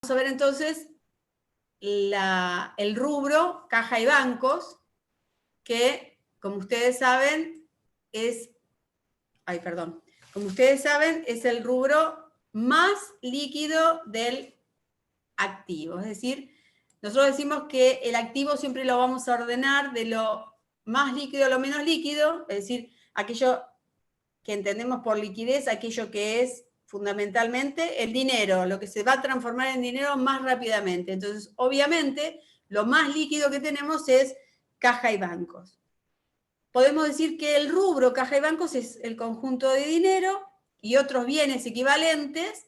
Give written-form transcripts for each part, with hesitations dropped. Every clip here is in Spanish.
a ver entonces el rubro caja y bancos, que como ustedes saben es el rubro más líquido del activo. Es decir, nosotros decimos que el activo siempre lo vamos a ordenar de lo más líquido a lo menos líquido, es decir, aquello que entendemos por liquidez, aquello que es fundamentalmente el dinero, lo que se va a transformar en dinero más rápidamente. Entonces, obviamente, lo más líquido que tenemos es caja y bancos. Podemos decir que el rubro caja y bancos es el conjunto de dinero y otros bienes equivalentes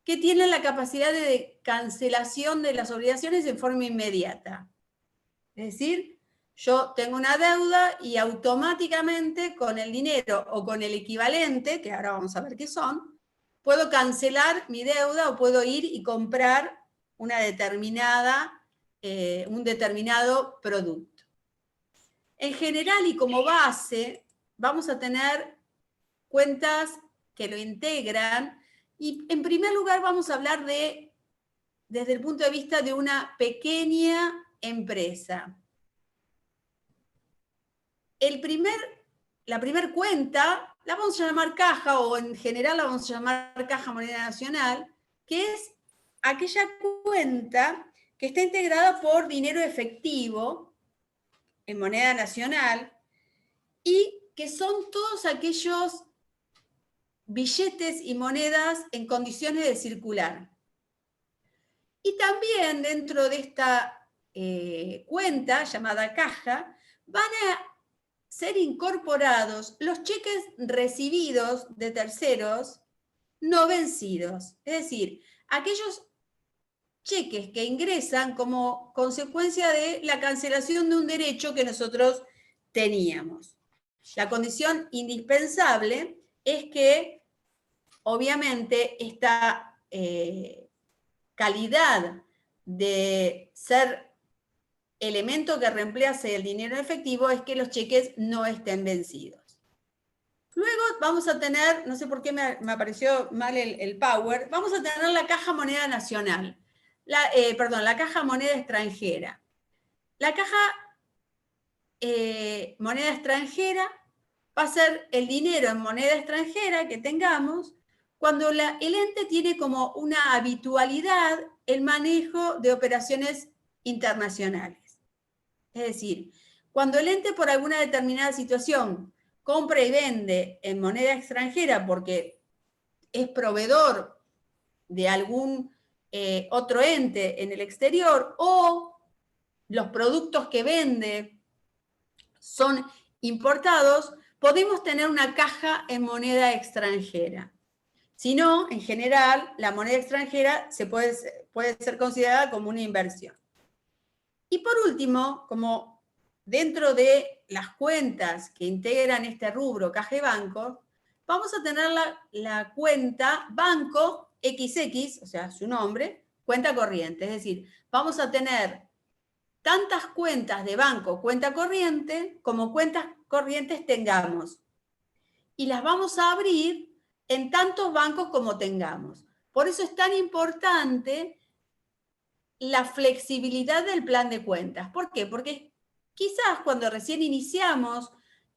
que tienen la capacidad de cancelación de las obligaciones en forma inmediata. Es decir, yo tengo una deuda y automáticamente con el dinero o con el equivalente, que ahora vamos a ver qué son, puedo cancelar mi deuda o puedo ir y comprar un determinado producto. En general y como base, vamos a tener cuentas que lo integran y en primer lugar vamos a hablar desde el punto de vista de una pequeña empresa. La primera cuenta la vamos a llamar caja, o en general la vamos a llamar caja moneda nacional, que es aquella cuenta que está integrada por dinero efectivo en moneda nacional y que son todos aquellos billetes y monedas en condiciones de circular. Y también dentro de esta cuenta llamada caja van a ser incorporados los cheques recibidos de terceros no vencidos. Es decir, aquellos cheques que ingresan como consecuencia de la cancelación de un derecho que nosotros teníamos. La condición indispensable es que, obviamente, esta calidad de ser elemento que reemplace el dinero efectivo es que los cheques no estén vencidos. Luego vamos a tener, no sé por qué me apareció mal el power, vamos a tener la caja moneda nacional, la caja moneda extranjera. La caja moneda extranjera va a ser el dinero en moneda extranjera que tengamos cuando el ente tiene como una habitualidad el manejo de operaciones internacionales. Es decir, cuando el ente por alguna determinada situación compra y vende en moneda extranjera porque es proveedor de algún otro ente en el exterior o los productos que vende son importados, podemos tener una caja en moneda extranjera. Si no, en general, la moneda extranjera puede ser considerada como una inversión. Y por último, como dentro de las cuentas que integran este rubro caja y banco, vamos a tener la cuenta banco XX, o sea, su nombre, cuenta corriente. Es decir, vamos a tener tantas cuentas de banco, cuenta corriente, como cuentas corrientes tengamos. Y las vamos a abrir en tantos bancos como tengamos. Por eso es tan importante la flexibilidad del plan de cuentas. ¿Por qué? Porque quizás cuando recién iniciamos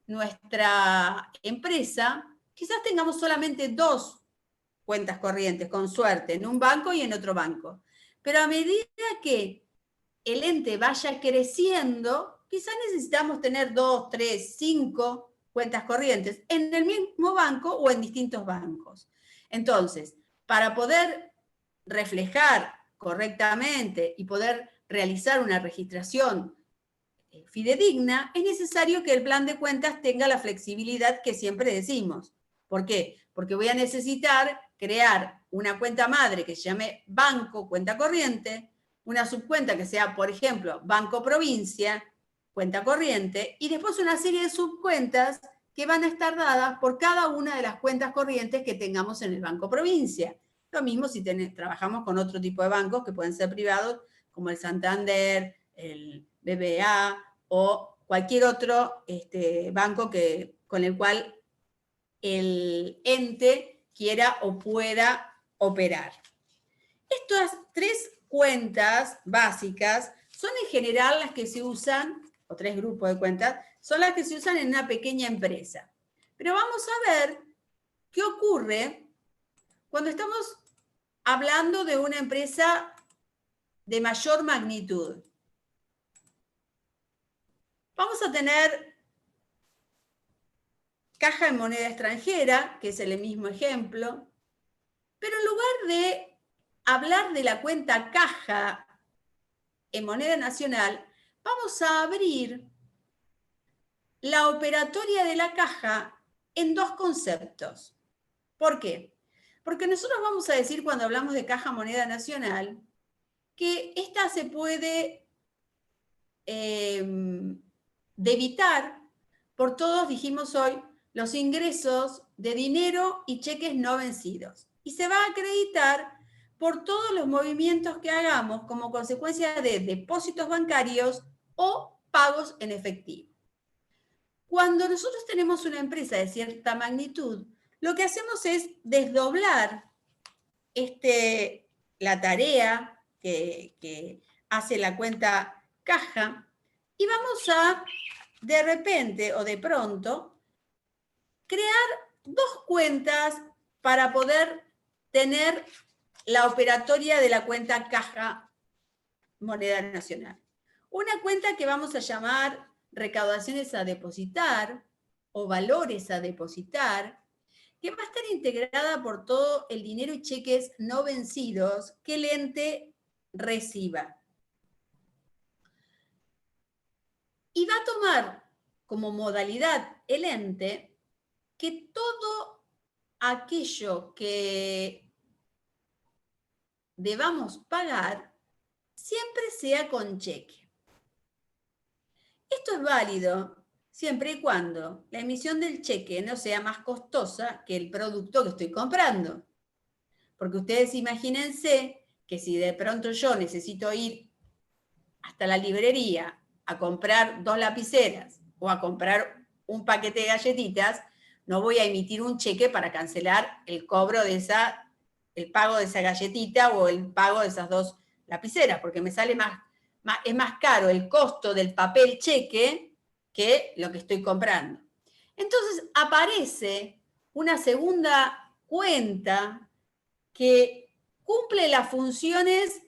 nuestra empresa, quizás tengamos solamente 2 cuentas corrientes, con suerte, en un banco y en otro banco. Pero a medida que el ente vaya creciendo, quizás necesitamos tener 2, 3, 5 cuentas corrientes en el mismo banco o en distintos bancos. Entonces, para poder reflejar correctamente y poder realizar una registración fidedigna, es necesario que el plan de cuentas tenga la flexibilidad que siempre decimos. ¿Por qué? Porque voy a necesitar crear una cuenta madre que se llame banco, cuenta corriente, una subcuenta que sea, por ejemplo, banco provincia, cuenta corriente, y después una serie de subcuentas que van a estar dadas por cada una de las cuentas corrientes que tengamos en el banco provincia. Lo mismo si trabajamos con otro tipo de bancos que pueden ser privados, como el Santander, el BBVA o cualquier otro banco con el cual el ente quiera o pueda operar. Estas 3 cuentas básicas son en general las que se usan, o 3 grupos de cuentas, son las que se usan en una pequeña empresa. Pero vamos a ver qué ocurre cuando estamos hablando de una empresa de mayor magnitud. Vamos a tener caja en moneda extranjera, que es el mismo ejemplo, pero en lugar de hablar de la cuenta caja en moneda nacional, vamos a abrir la operatoria de la caja en 2 conceptos. ¿Por qué? Porque nosotros vamos a decir cuando hablamos de caja moneda nacional que esta se puede debitar por todos, dijimos hoy, los ingresos de dinero y cheques no vencidos. Y se va a acreditar por todos los movimientos que hagamos como consecuencia de depósitos bancarios o pagos en efectivo. Cuando nosotros tenemos una empresa de cierta magnitud, lo que hacemos es desdoblar la tarea que hace la cuenta caja y vamos a, de repente o de pronto, crear 2 cuentas para poder tener la operatoria de la cuenta caja moneda nacional. Una cuenta que vamos a llamar recaudaciones a depositar o valores a depositar, que va a estar integrada por todo el dinero y cheques no vencidos que el ente reciba. Y va a tomar como modalidad el ente que todo aquello que debamos pagar siempre sea con cheque. Esto es válido siempre y cuando la emisión del cheque no sea más costosa que el producto que estoy comprando. Porque ustedes imagínense que si de pronto yo necesito ir hasta la librería a comprar 2 lapiceras o a comprar un paquete de galletitas, no voy a emitir un cheque para cancelar el cobro de el pago de esa galletita o el pago de esas 2 lapiceras, porque me sale es más caro el costo del papel cheque que lo que estoy comprando. Entonces aparece una segunda cuenta que cumple las funciones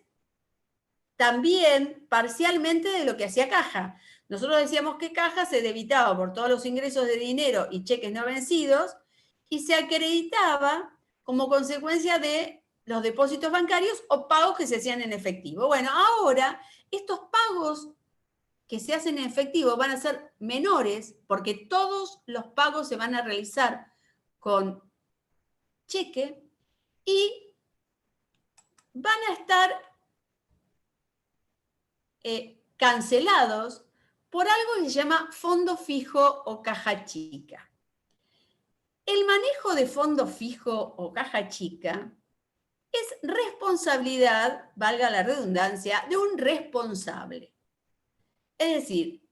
también parcialmente de lo que hacía caja. Nosotros decíamos que caja se debitaba por todos los ingresos de dinero y cheques no vencidos y se acreditaba como consecuencia de los depósitos bancarios o pagos que se hacían en efectivo. Bueno, ahora estos pagos que se hacen en efectivo van a ser menores porque todos los pagos se van a realizar con cheque y van a estar cancelados por algo que se llama fondo fijo o caja chica. El manejo de fondo fijo o caja chica es responsabilidad, valga la redundancia, de un responsable. Es decir,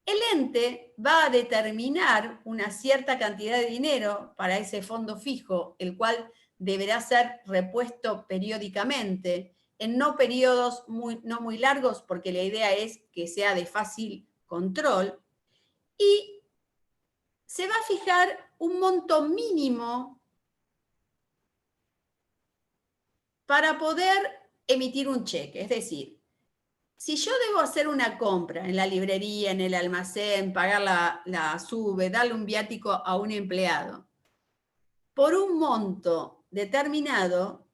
el ente va a determinar una cierta cantidad de dinero para ese fondo fijo, el cual deberá ser repuesto periódicamente, en no periodos no muy largos, porque la idea es que sea de fácil control, y se va a fijar un monto mínimo para poder emitir un cheque. Es decir, si yo debo hacer una compra en la librería, en el almacén, pagar la SUBE, darle un viático a un empleado, por un monto determinado,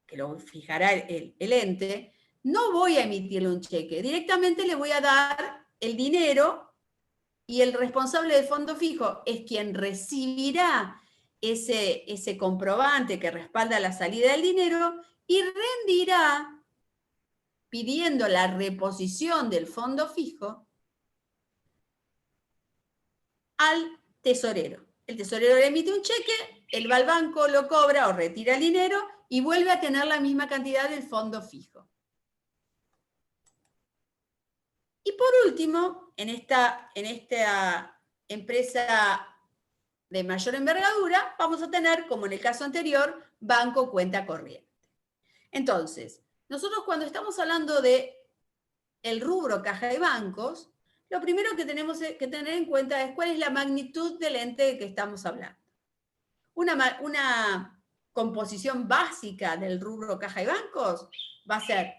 que lo fijará el ente, no voy a emitirle un cheque. Directamente le voy a dar el dinero y el responsable del fondo fijo es quien recibirá ese comprobante que respalda la salida del dinero y rendirá pidiendo la reposición del fondo fijo al tesorero. El tesorero le emite un cheque, él va al banco, lo cobra o retira el dinero y vuelve a tener la misma cantidad del fondo fijo. Y por último, en esta empresa de mayor envergadura, vamos a tener, como en el caso anterior, banco cuenta corriente. Entonces, Nosotros cuando estamos hablando de el rubro caja y bancos, lo primero que tenemos que tener en cuenta es cuál es la magnitud del ente de que estamos hablando. Una composición básica del rubro caja y bancos va a ser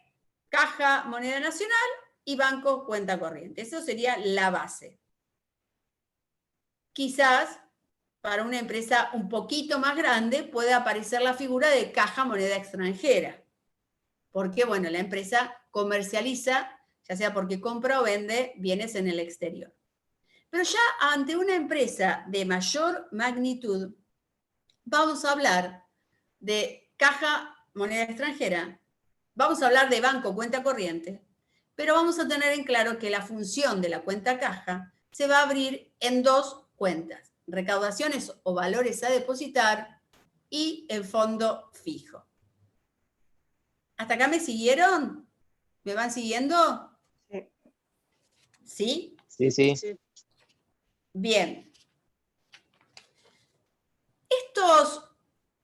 caja, moneda nacional y banco, cuenta corriente. Eso sería la base. Quizás para una empresa un poquito más grande puede aparecer la figura de caja, moneda extranjera. Porque, bueno, la empresa comercializa, ya sea porque compra o vende bienes en el exterior. Pero ya ante una empresa de mayor magnitud, vamos a hablar de caja, moneda extranjera, vamos a hablar de banco, cuenta corriente, pero vamos a tener en claro que la función de la cuenta caja se va a abrir en dos cuentas, recaudaciones o valores a depositar y el fondo fijo. ¿Hasta acá me siguieron? ¿Me van siguiendo? ¿Sí? Sí, sí. Bien. Estos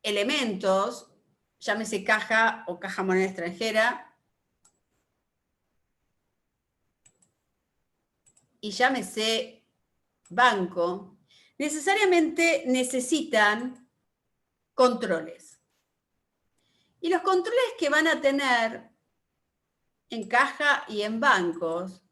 elementos, llámese caja o caja moneda extranjera, y llámese banco, necesariamente necesitan controles. Y los controles que van a tener en caja y en bancos,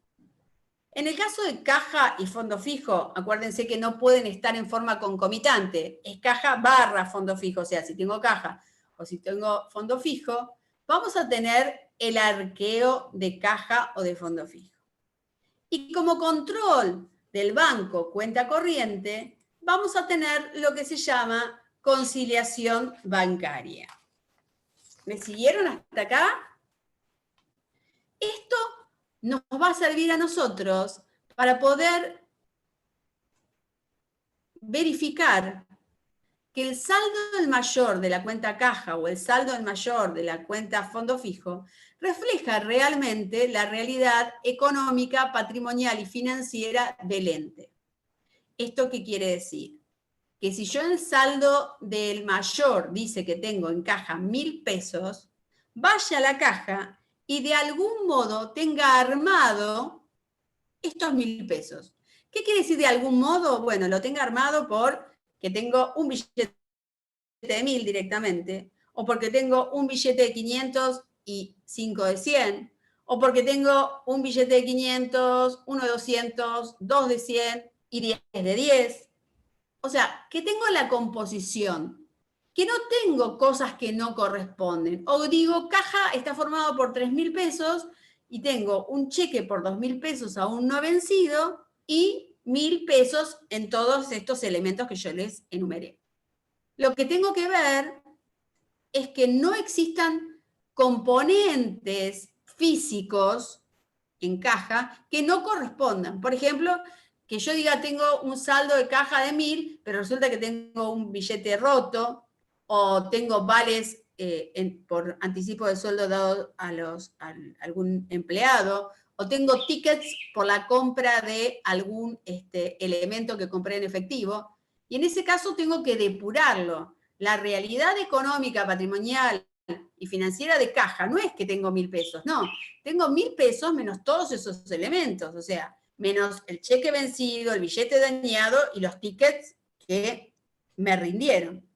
en el caso de caja y fondo fijo, acuérdense que no pueden estar en forma concomitante, es caja barra fondo fijo, o sea, si tengo caja o si tengo fondo fijo, vamos a tener el arqueo de caja o de fondo fijo. Y como control del banco cuenta corriente, vamos a tener lo que se llama conciliación bancaria. ¿Me siguieron hasta acá? Esto nos va a servir a nosotros para poder verificar que el saldo del mayor de la cuenta caja o el saldo del mayor de la cuenta fondo fijo refleja realmente la realidad económica, patrimonial y financiera del ente. ¿Esto qué quiere decir? Que si yo el saldo del mayor dice que tengo en caja 1.000 pesos, vaya a la caja y de algún modo tenga armado estos 1.000 pesos. ¿Qué quiere decir de algún modo? Bueno, lo tenga armado porque tengo un billete de 1.000 directamente, o porque tengo un billete de 500 y 5 de 100, o porque tengo un billete de 500, uno de 200, 2 de 100 y 10 de 10. O sea, que tengo la composición, que no tengo cosas que no corresponden. O digo, caja está formado por 3.000 pesos y tengo un cheque por 2.000 pesos aún no vencido y 1.000 pesos en todos estos elementos que yo les enumeré. Lo que tengo que ver es que no existan componentes físicos en caja que no correspondan. Por ejemplo, que yo diga tengo un saldo de caja de 1.000, pero resulta que tengo un billete roto o tengo vales por anticipo de sueldo dado a algún empleado, o tengo tickets por la compra de algún elemento que compré en efectivo, y en ese caso tengo que depurarlo. La realidad económica, patrimonial y financiera de caja no es que tengo 1.000 pesos, no, tengo 1.000 pesos menos todos esos elementos, o sea, menos el cheque vencido, el billete dañado y los tickets que me rindieron.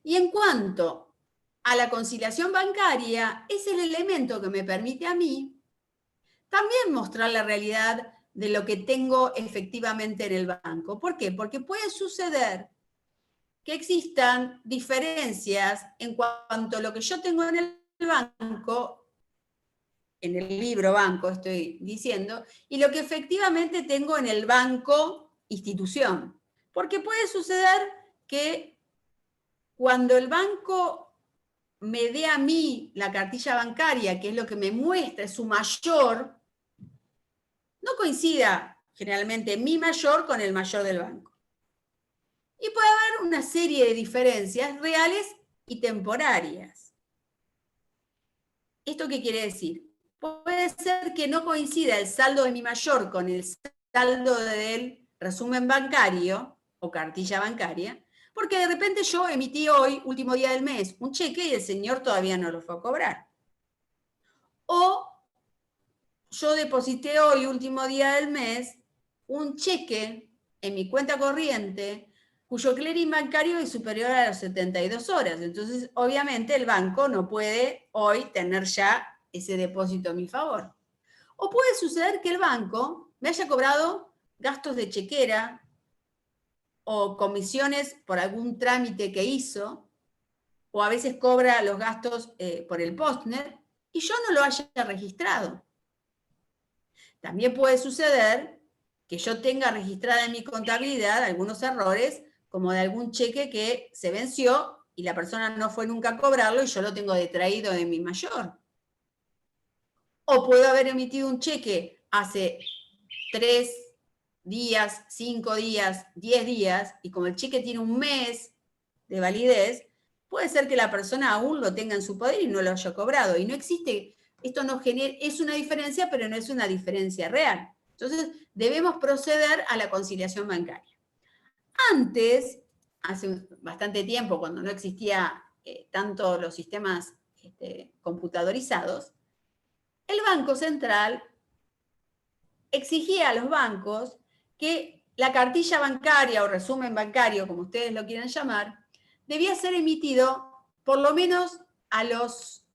Y en cuanto a la conciliación bancaria, es el elemento que me permite a mí también mostrar la realidad de lo que tengo efectivamente en el banco. ¿Por qué? Porque puede suceder que existan diferencias en cuanto a lo que yo tengo en el banco, en el libro banco estoy diciendo, y lo que efectivamente tengo en el banco institución. Porque puede suceder que cuando el banco me dé a mí la cartilla bancaria, que es lo que me muestra, es su mayor, no coincida generalmente mi mayor con el mayor del banco. Y puede haber una serie de diferencias reales y temporarias. ¿Esto qué quiere decir? Puede ser que no coincida el saldo de mi mayor con el saldo del resumen bancario o cartilla bancaria, porque de repente yo emití hoy, último día del mes, un cheque y el señor todavía no lo fue a cobrar. O yo deposité hoy, último día del mes, un cheque en mi cuenta corriente cuyo clearing bancario es superior a las 72 horas. Entonces, obviamente, el banco no puede hoy tener ya ese depósito a mi favor. O puede suceder que el banco me haya cobrado gastos de chequera o comisiones por algún trámite que hizo, o a veces cobra los gastos por el postnet, y yo no lo haya registrado. También puede suceder que yo tenga registrada en mi contabilidad algunos errores, como de algún cheque que se venció y la persona no fue nunca a cobrarlo y yo lo tengo detraído de mi mayor. O puedo haber emitido un cheque hace 3 días, 5 días, 10 días, y como el cheque tiene un mes de validez, puede ser que la persona aún lo tenga en su poder y no lo haya cobrado. Y no existe, esto no genera, es una diferencia, pero no es una diferencia real. Entonces, debemos proceder a la conciliación bancaria. Antes, hace bastante tiempo, cuando no existía tanto los sistemas computadorizados, el Banco Central exigía a los bancos que la cartilla bancaria o resumen bancario, como ustedes lo quieran llamar, debía ser emitido por lo menos a los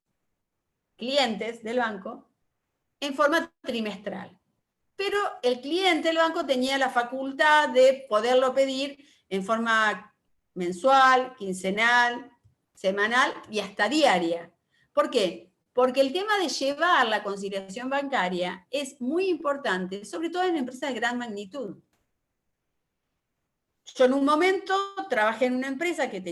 clientes del banco en forma trimestral. Pero el cliente del banco tenía la facultad de poderlo pedir en forma mensual, quincenal, semanal y hasta diaria. ¿Por qué? Porque el tema de llevar la conciliación bancaria es muy importante, sobre todo en empresas de gran magnitud. Yo en un momento trabajé en una empresa que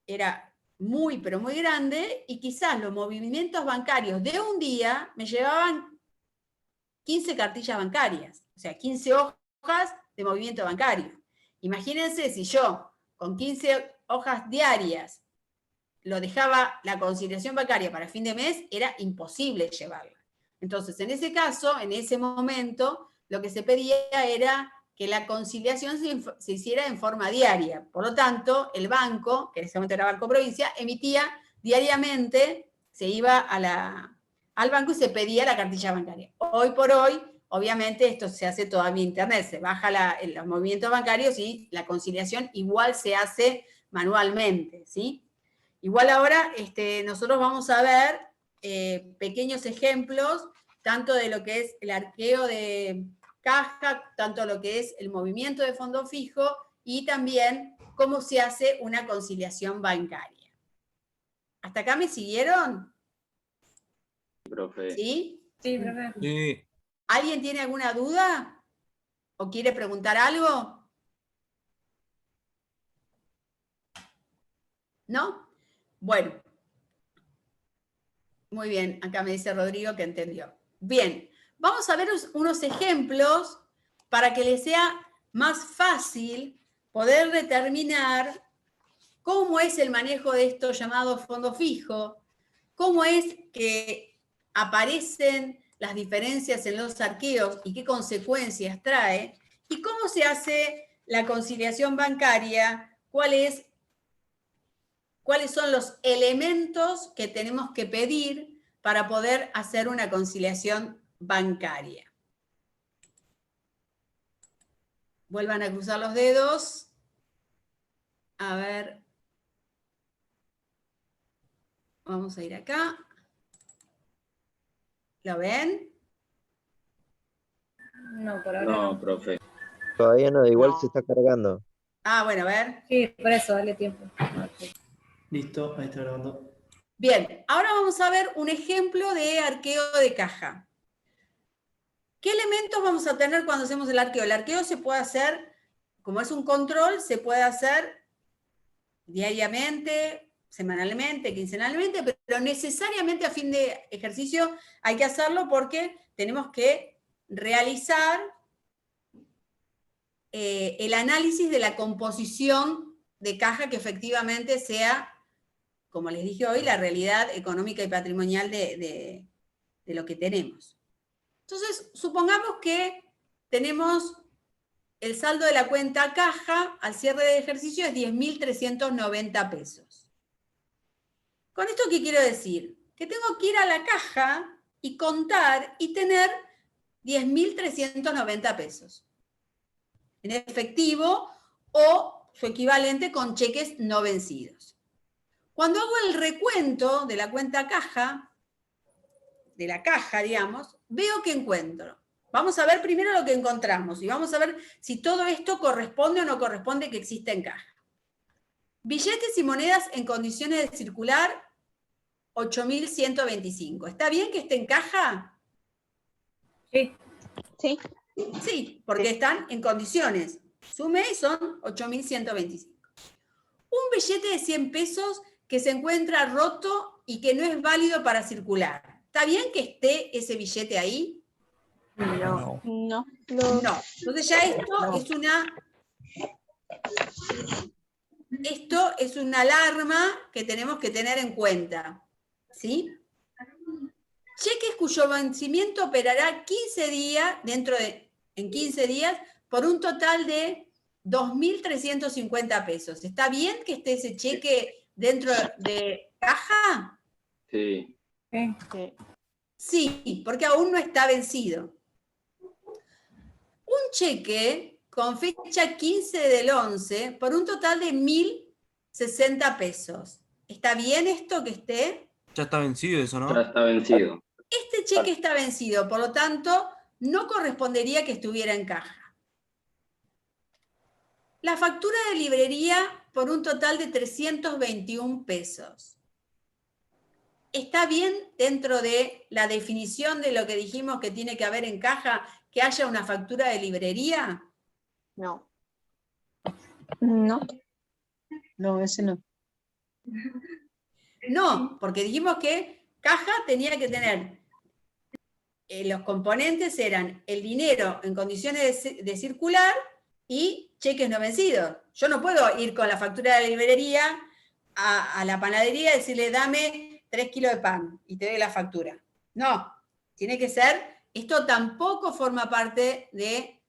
era muy, pero muy grande, y quizás los movimientos bancarios de un día me llevaban 15 cartillas bancarias, o sea, 15 hojas de movimiento bancario. Imagínense si yo con 15 hojas diarias lo dejaba la conciliación bancaria para fin de mes, era imposible llevarla. Entonces, en ese caso, en ese momento, lo que se pedía era que la conciliación se hiciera en forma diaria. Por lo tanto, el banco, que en ese momento era Banco Provincia, emitía diariamente, se iba al banco y se pedía la cartilla bancaria. Hoy por hoy, obviamente, esto se hace todo vía internet, se baja los movimientos bancarios y la conciliación igual se hace manualmente, ¿sí? Igual ahora nosotros vamos a ver pequeños ejemplos, tanto de lo que es el arqueo de caja, tanto lo que es el movimiento de fondo fijo y también cómo se hace una conciliación bancaria. ¿Hasta acá me siguieron? Profe. ¿Sí? Sí, profe. Sí. ¿Alguien tiene alguna duda? ¿O quiere preguntar algo? ¿No? Bueno. Muy bien, acá me dice Rodrigo que entendió. Bien, vamos a ver unos ejemplos para que les sea más fácil poder determinar cómo es el manejo de esto llamado fondo fijo, cómo es que aparecen las diferencias en los arqueos y qué consecuencias trae, y cómo se hace la conciliación bancaria, cuáles son los elementos que tenemos que pedir para poder hacer una conciliación bancaria. Vuelvan a cruzar los dedos. A ver. Vamos a ir acá. ¿Lo ven? No, por ahora No, no. profe. Todavía no, igual No. se está cargando. Ah, bueno, a ver. Sí, por eso, dale tiempo. Listo, ahí está grabando. Bien, ahora vamos a ver un ejemplo de arqueo de caja. ¿Qué elementos vamos a tener cuando hacemos el arqueo? El arqueo se puede hacer, como es un control, se puede hacer diariamente, semanalmente, quincenalmente, pero necesariamente a fin de ejercicio hay que hacerlo porque tenemos que realizar el análisis de la composición de caja que efectivamente sea, como les dije hoy, la realidad económica y patrimonial de lo que tenemos. Entonces, supongamos que tenemos el saldo de la cuenta caja al cierre de ejercicio es 10.390 pesos. ¿Con esto qué quiero decir? Que tengo que ir a la caja y contar y tener 10.390 pesos en efectivo o su equivalente con cheques no vencidos. Cuando hago el recuento de la cuenta caja, de la caja, digamos, veo que encuentro. Vamos a ver primero lo que encontramos y vamos a ver si todo esto corresponde o no corresponde que exista en caja. Billetes y monedas en condiciones de circular, 8.125. ¿Está bien que esté en caja? Sí. Sí. Sí, porque están en condiciones. Sume y son 8.125. Un billete de 100 pesos que se encuentra roto y que no es válido para circular. ¿Está bien que esté ese billete ahí? No. No. No. Entonces ya esto es una alarma que tenemos que tener en cuenta. ¿Sí? Cheques cuyo vencimiento operará 15 días, en 15 días, por un total de 2.350 pesos. ¿Está bien que esté ese cheque dentro de caja? Sí. Sí. Sí, porque aún no está vencido. Un cheque con fecha 15/11 por un total de 1.060 pesos. ¿Está bien esto que esté? Ya está vencido eso, Ya ¿no? está vencido. Este cheque está vencido, por lo tanto, no correspondería que estuviera en caja. La factura de librería por un total de 321 pesos. ¿Está bien dentro de la definición de lo que dijimos que tiene que haber en caja que haya una factura de librería? No. No. No, ese no. No, porque dijimos que caja tenía que tener, los componentes eran el dinero en condiciones de circular y cheques no vencidos. Yo no puedo ir con la factura de la librería a la panadería y decirle, dame 3 kilos de pan y te doy la factura. No, tiene que ser, esto tampoco forma parte de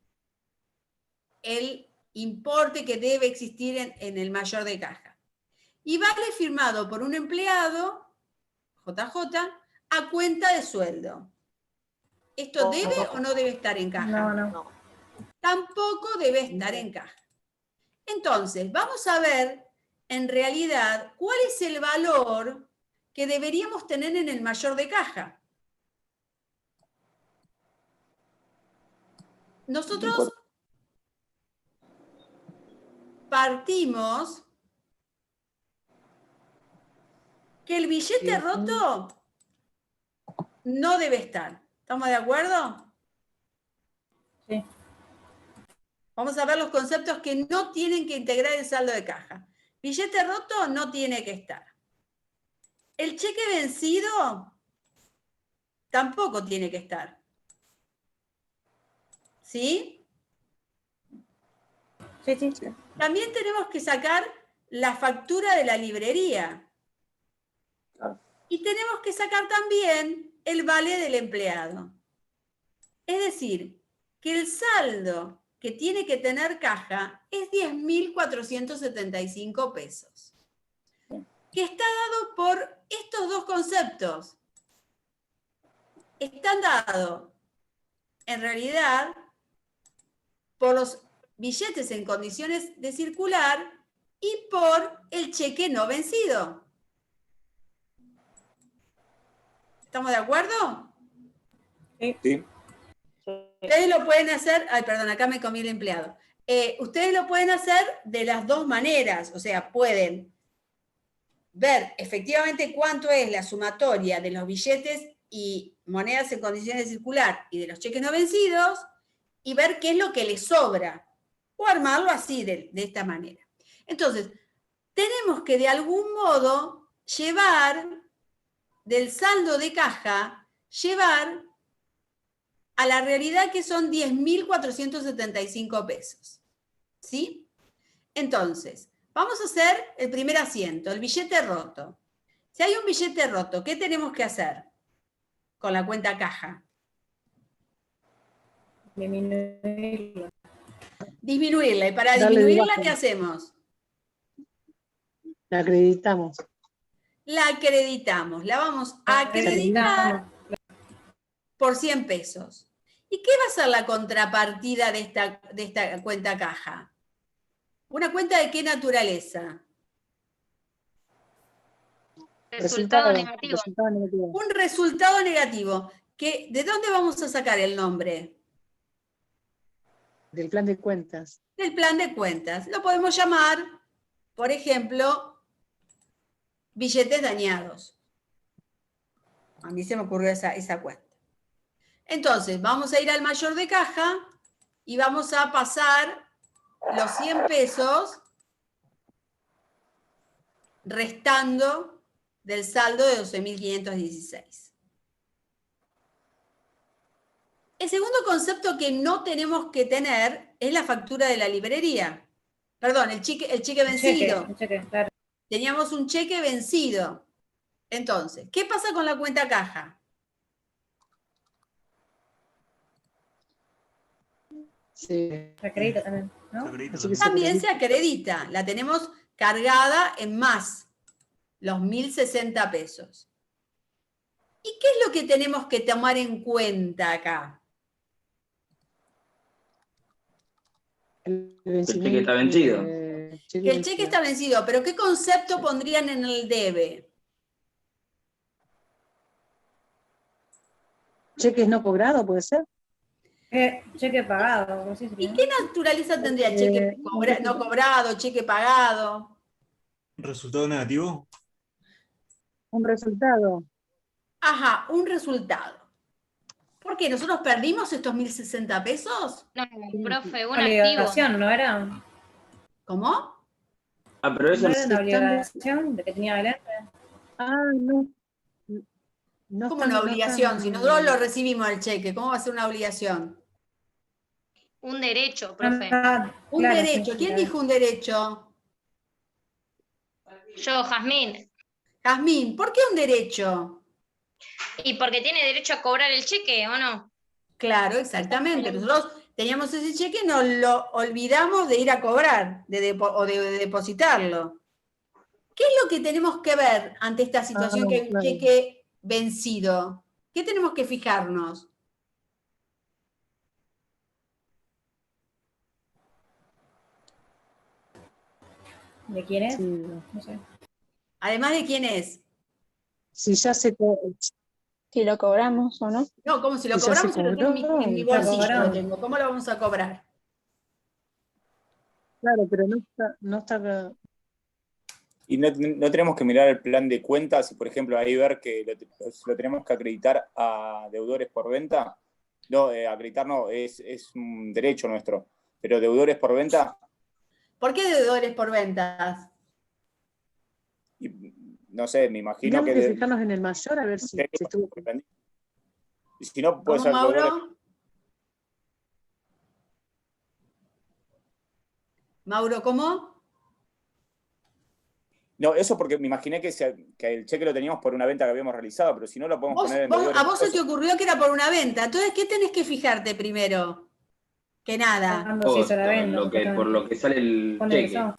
el importe que debe existir en el mayor de caja. Y vale firmado por un empleado, JJ, a cuenta de sueldo. ¿Esto debe o no debe estar en caja? No. Tampoco debe estar en caja. Entonces, vamos a ver en realidad cuál es el valor que deberíamos tener en el mayor de caja. Nosotros partimos que el billete roto no debe estar. ¿Estamos de acuerdo? Sí. Vamos a ver los conceptos que no tienen que integrar el saldo de caja. Billete roto no tiene que estar. El cheque vencido tampoco tiene que estar. ¿Sí? Sí. También tenemos que sacar la factura de la librería. Y tenemos que sacar también el vale del empleado. Es decir, que el saldo que tiene que tener caja es 10.475 pesos. Que está dado por estos dos conceptos. Están dados, en realidad, por los billetes en condiciones de circular y por el cheque no vencido. ¿Estamos de acuerdo? Sí. Ustedes lo pueden hacer, ay, perdón, acá me comí el empleado. Ustedes lo pueden hacer de las dos maneras, o sea, pueden ver efectivamente cuánto es la sumatoria de los billetes y monedas en condiciones de circular y de los cheques no vencidos y ver qué es lo que les sobra, o armarlo así, de esta manera. Entonces, tenemos que de algún modo llevar del saldo de caja, llevar a la realidad que son 10.475 pesos. ¿Sí? Entonces, vamos a hacer el primer asiento, el billete roto. Si hay un billete roto, ¿qué tenemos que hacer con la cuenta caja? Disminuirlo. Disminuirla. ¿Y para Darle disminuirla bajo. qué hacemos? La acreditamos. La acreditamos. La vamos a acreditar por 100 pesos. ¿Y qué va a ser la contrapartida de esta cuenta caja? ¿Una cuenta de qué naturaleza? Resultado negativo. Resultado negativo. Un resultado negativo. ¿De dónde vamos a sacar el nombre? Del plan de cuentas. Del plan de cuentas. Lo podemos llamar, por ejemplo, billetes dañados. A mí se me ocurrió esa cuenta. Entonces, vamos a ir al mayor de caja y vamos a pasar los 100 pesos restando del saldo de 12.516. El segundo concepto que no tenemos que tener es la factura de la librería. Perdón, el cheque vencido. Un cheque, claro. Teníamos un cheque vencido. Entonces, ¿qué pasa con la cuenta caja? Sí. Se acredita también, ¿no? Así que También se acredita. La tenemos cargada en más, los 1.060 pesos. ¿Y qué es lo que tenemos que tomar en cuenta acá? el cheque está vencido. Que el cheque está vencido, pero ¿qué concepto pondrían en el debe? Cheques no cobrados, ¿puede ser? Cheque pagado, algo así ¿Y sería. qué naturaleza tendría el cheque no cobrado, cheque pagado? ¿Resultado negativo? Un resultado. Ajá, un resultado. ¿Por qué? ¿Nosotros perdimos estos 1.060 pesos? No, profe, un Una activo. obligación, ¿no era? ¿Cómo? Ah, pero eso ¿No era una están- obligación de que tenía Belén? Ah, no. No ¿Cómo están- una no obligación? están- Si nosotros lo recibimos el cheque, ¿cómo va a ser una obligación? Un derecho, profe. Un Claro, derecho. sí, ¿Quién claro. dijo un derecho? Yo, Jazmín. Jazmín, ¿por qué un derecho? ¿Y porque tiene derecho a cobrar el cheque o no? Claro, exactamente. Nosotros teníamos ese cheque y nos lo olvidamos de ir a cobrar o de depositarlo. ¿Qué es lo que tenemos que ver ante esta situación que hay un claro. cheque vencido? ¿Qué tenemos que fijarnos? ¿De quién es? Sí. No sé. Además de quién es. Si ya se Si lo cobramos o no. No, como si lo Y ya se cobramos, si lo tengo en mi cobró, bolsillo. cobró. Lo tengo. ¿Cómo lo vamos a cobrar? Claro, pero no está. Y no tenemos que mirar el plan de cuentas y, por ejemplo, ahí ver que lo tenemos que acreditar a deudores por venta. No, acreditar no, es un derecho nuestro. Pero deudores por venta, ¿Por qué deudores por ventas? y, no sé, me imagino Tenemos que... que fijarnos en el mayor a ver si estuvo. Y si no, puede ¿Cómo, ser deudores... Mauro? Mauro, ¿cómo? No, eso porque me imaginé que el cheque lo teníamos por una venta que habíamos realizado, pero si no lo podemos poner en deudores. A vos se te ocurrió que era por una venta. Entonces, ¿qué tenés que fijarte primero? Que nada. Cuando se hizo la venta, por lo que sale el cuando cheque. ingresó.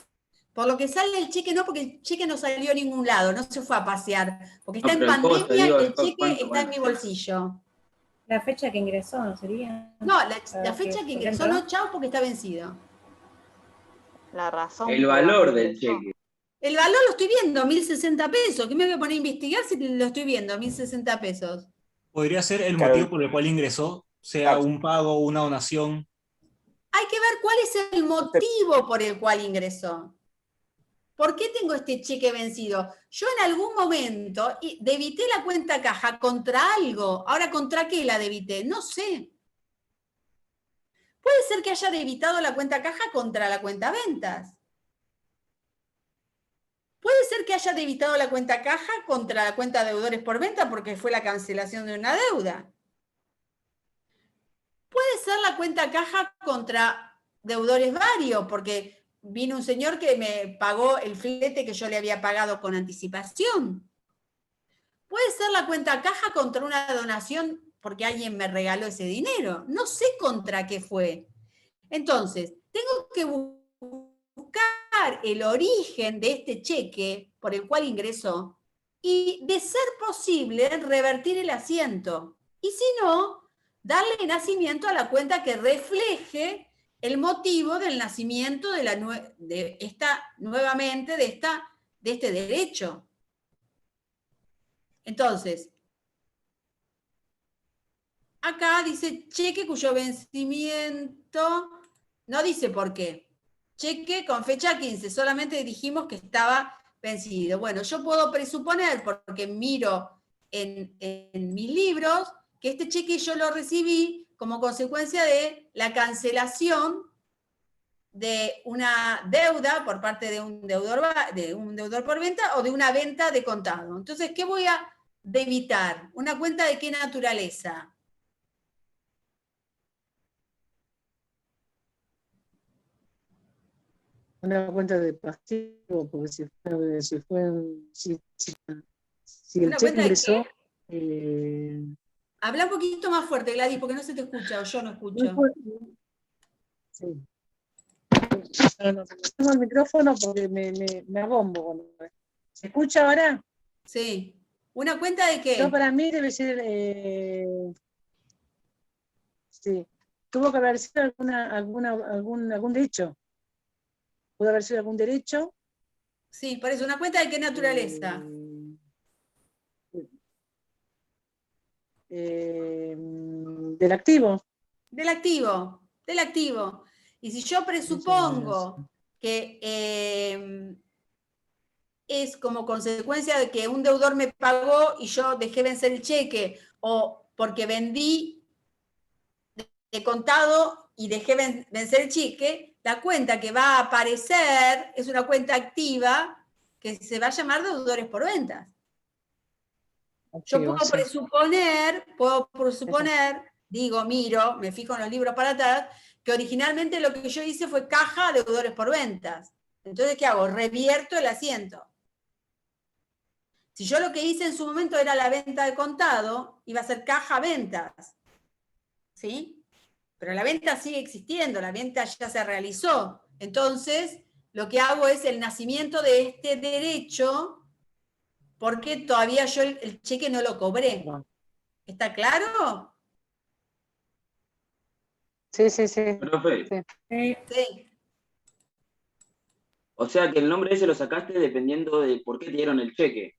Por lo que sale el cheque, no, porque el cheque no salió a ningún lado, no se fue a pasear. Porque está No, en pero el costo, pandemia digo, y el el costo, cheque ¿cuánto? está en mi bolsillo. La fecha que ingresó, ¿no sería? No, la Para fecha que que por ingresó ejemplo, no, chao, porque está vencido. La razón. El por valor la que del ingresó. cheque. El valor lo estoy viendo, 1.060 pesos. ¿Qué me voy a poner a investigar si lo estoy viendo, 1.060 pesos? ¿Podría ser el Claro. motivo por el cual ingresó? Sea Claro. un pago, una donación. Hay que ver cuál es el motivo por el cual ingresó. ¿Por qué tengo este cheque vencido? Yo en algún momento debité la cuenta caja contra algo. Ahora, ¿contra qué la debité? No sé. Puede ser que haya debitado la cuenta caja contra la cuenta ventas. Puede ser que haya debitado la cuenta caja contra la cuenta deudores por venta porque fue la cancelación de una deuda. Puede ser la cuenta caja contra deudores varios porque vino un señor que me pagó el flete que yo le había pagado con anticipación. Puede ser la cuenta caja contra una donación porque alguien me regaló ese dinero. No sé contra qué fue. Entonces, tengo que buscar el origen de este cheque por el cual ingresó y, de ser posible, revertir el asiento. Y si no, darle nacimiento a la cuenta que refleje el motivo del nacimiento de este derecho. Entonces, acá dice cheque cuyo vencimiento, no dice por qué. Cheque con fecha 15, solamente dijimos que estaba vencido. Bueno, yo puedo presuponer, porque miro en mis libros, que este cheque yo lo recibí como consecuencia de la cancelación de una deuda por parte de un deudor por venta o de una venta de contado. Entonces, ¿qué voy a debitar? ¿Una cuenta de qué naturaleza? Una cuenta de pasivo, porque si el ¿Una cheque cuenta de ingresó, Habla un poquito más fuerte, Gladys, porque no se te escucha o yo no escucho. sí. No, tengo el micrófono porque me abombo. ¿Se escucha ahora? Sí. ¿Una cuenta de qué? No, para mí debe ser, sí, tuvo que haber sido algún derecho. ¿Pudo haber sido algún derecho? Sí, por eso, ¿una cuenta de qué naturaleza? Del activo. Del activo. Y si yo presupongo que es como consecuencia de que un deudor me pagó y yo dejé vencer el cheque, o porque vendí de contado y dejé vencer el cheque, la cuenta que va a aparecer es una cuenta activa que se va a llamar deudores por ventas. Yo puedo presuponer, digo, miro, me fijo en los libros para atrás, que originalmente lo que yo hice fue caja deudores por ventas. Entonces, ¿qué hago? Revierto el asiento. Si yo lo que hice en su momento era la venta de contado, iba a ser caja ventas. ¿Sí? Pero la venta sigue existiendo, la venta ya se realizó. Entonces, lo que hago es el nacimiento de este derecho, porque todavía yo el cheque no lo cobré. ¿Está claro? Sí. Profe, Sí. o sea que el nombre ese lo sacaste dependiendo de por qué te dieron el cheque.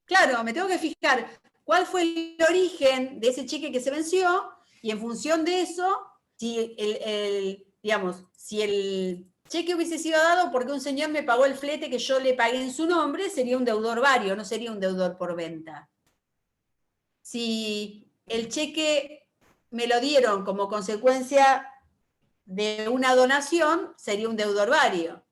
Claro, me tengo que fijar cuál fue el origen de ese cheque que se venció, y en función de eso, si si el cheque hubiese sido dado porque un señor me pagó el flete que yo le pagué en su nombre, sería un deudor vario, no sería un deudor por venta. Si el cheque me lo dieron como consecuencia de una donación, sería un deudor vario.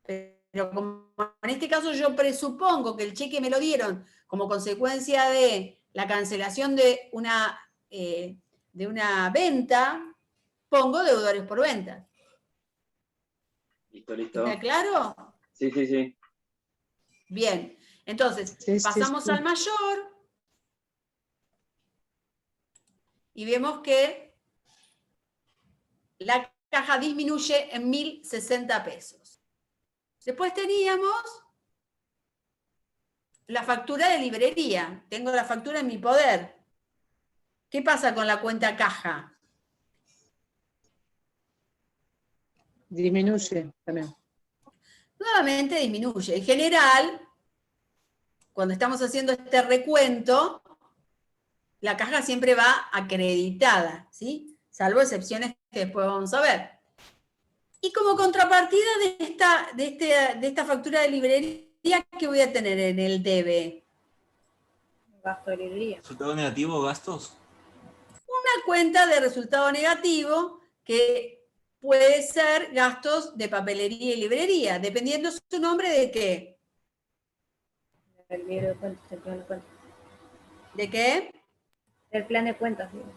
Pero como en este caso yo presupongo que el cheque me lo dieron como consecuencia de la cancelación de una venta, pongo deudores por venta. Listo. ¿Está claro? Sí. Bien. Entonces, pasamos al mayor y vemos que la caja disminuye en 1.060 pesos. Después teníamos la factura de librería. Tengo la factura en mi poder. ¿Qué pasa con la cuenta caja? Disminuye también. Nuevamente disminuye. En general, cuando estamos haciendo este recuento, la caja siempre va acreditada, ¿sí? Salvo excepciones que después vamos a ver. Y como contrapartida de esta factura de librería, ¿qué voy a tener en el debe? Gasto de librería. ¿Resultado negativo, gastos? Una cuenta de resultado negativo que puede ser gastos de papelería y librería, dependiendo su nombre de qué. El libro de cuentas, el plan de cuentas. ¿De qué? El plan de cuentas, digo.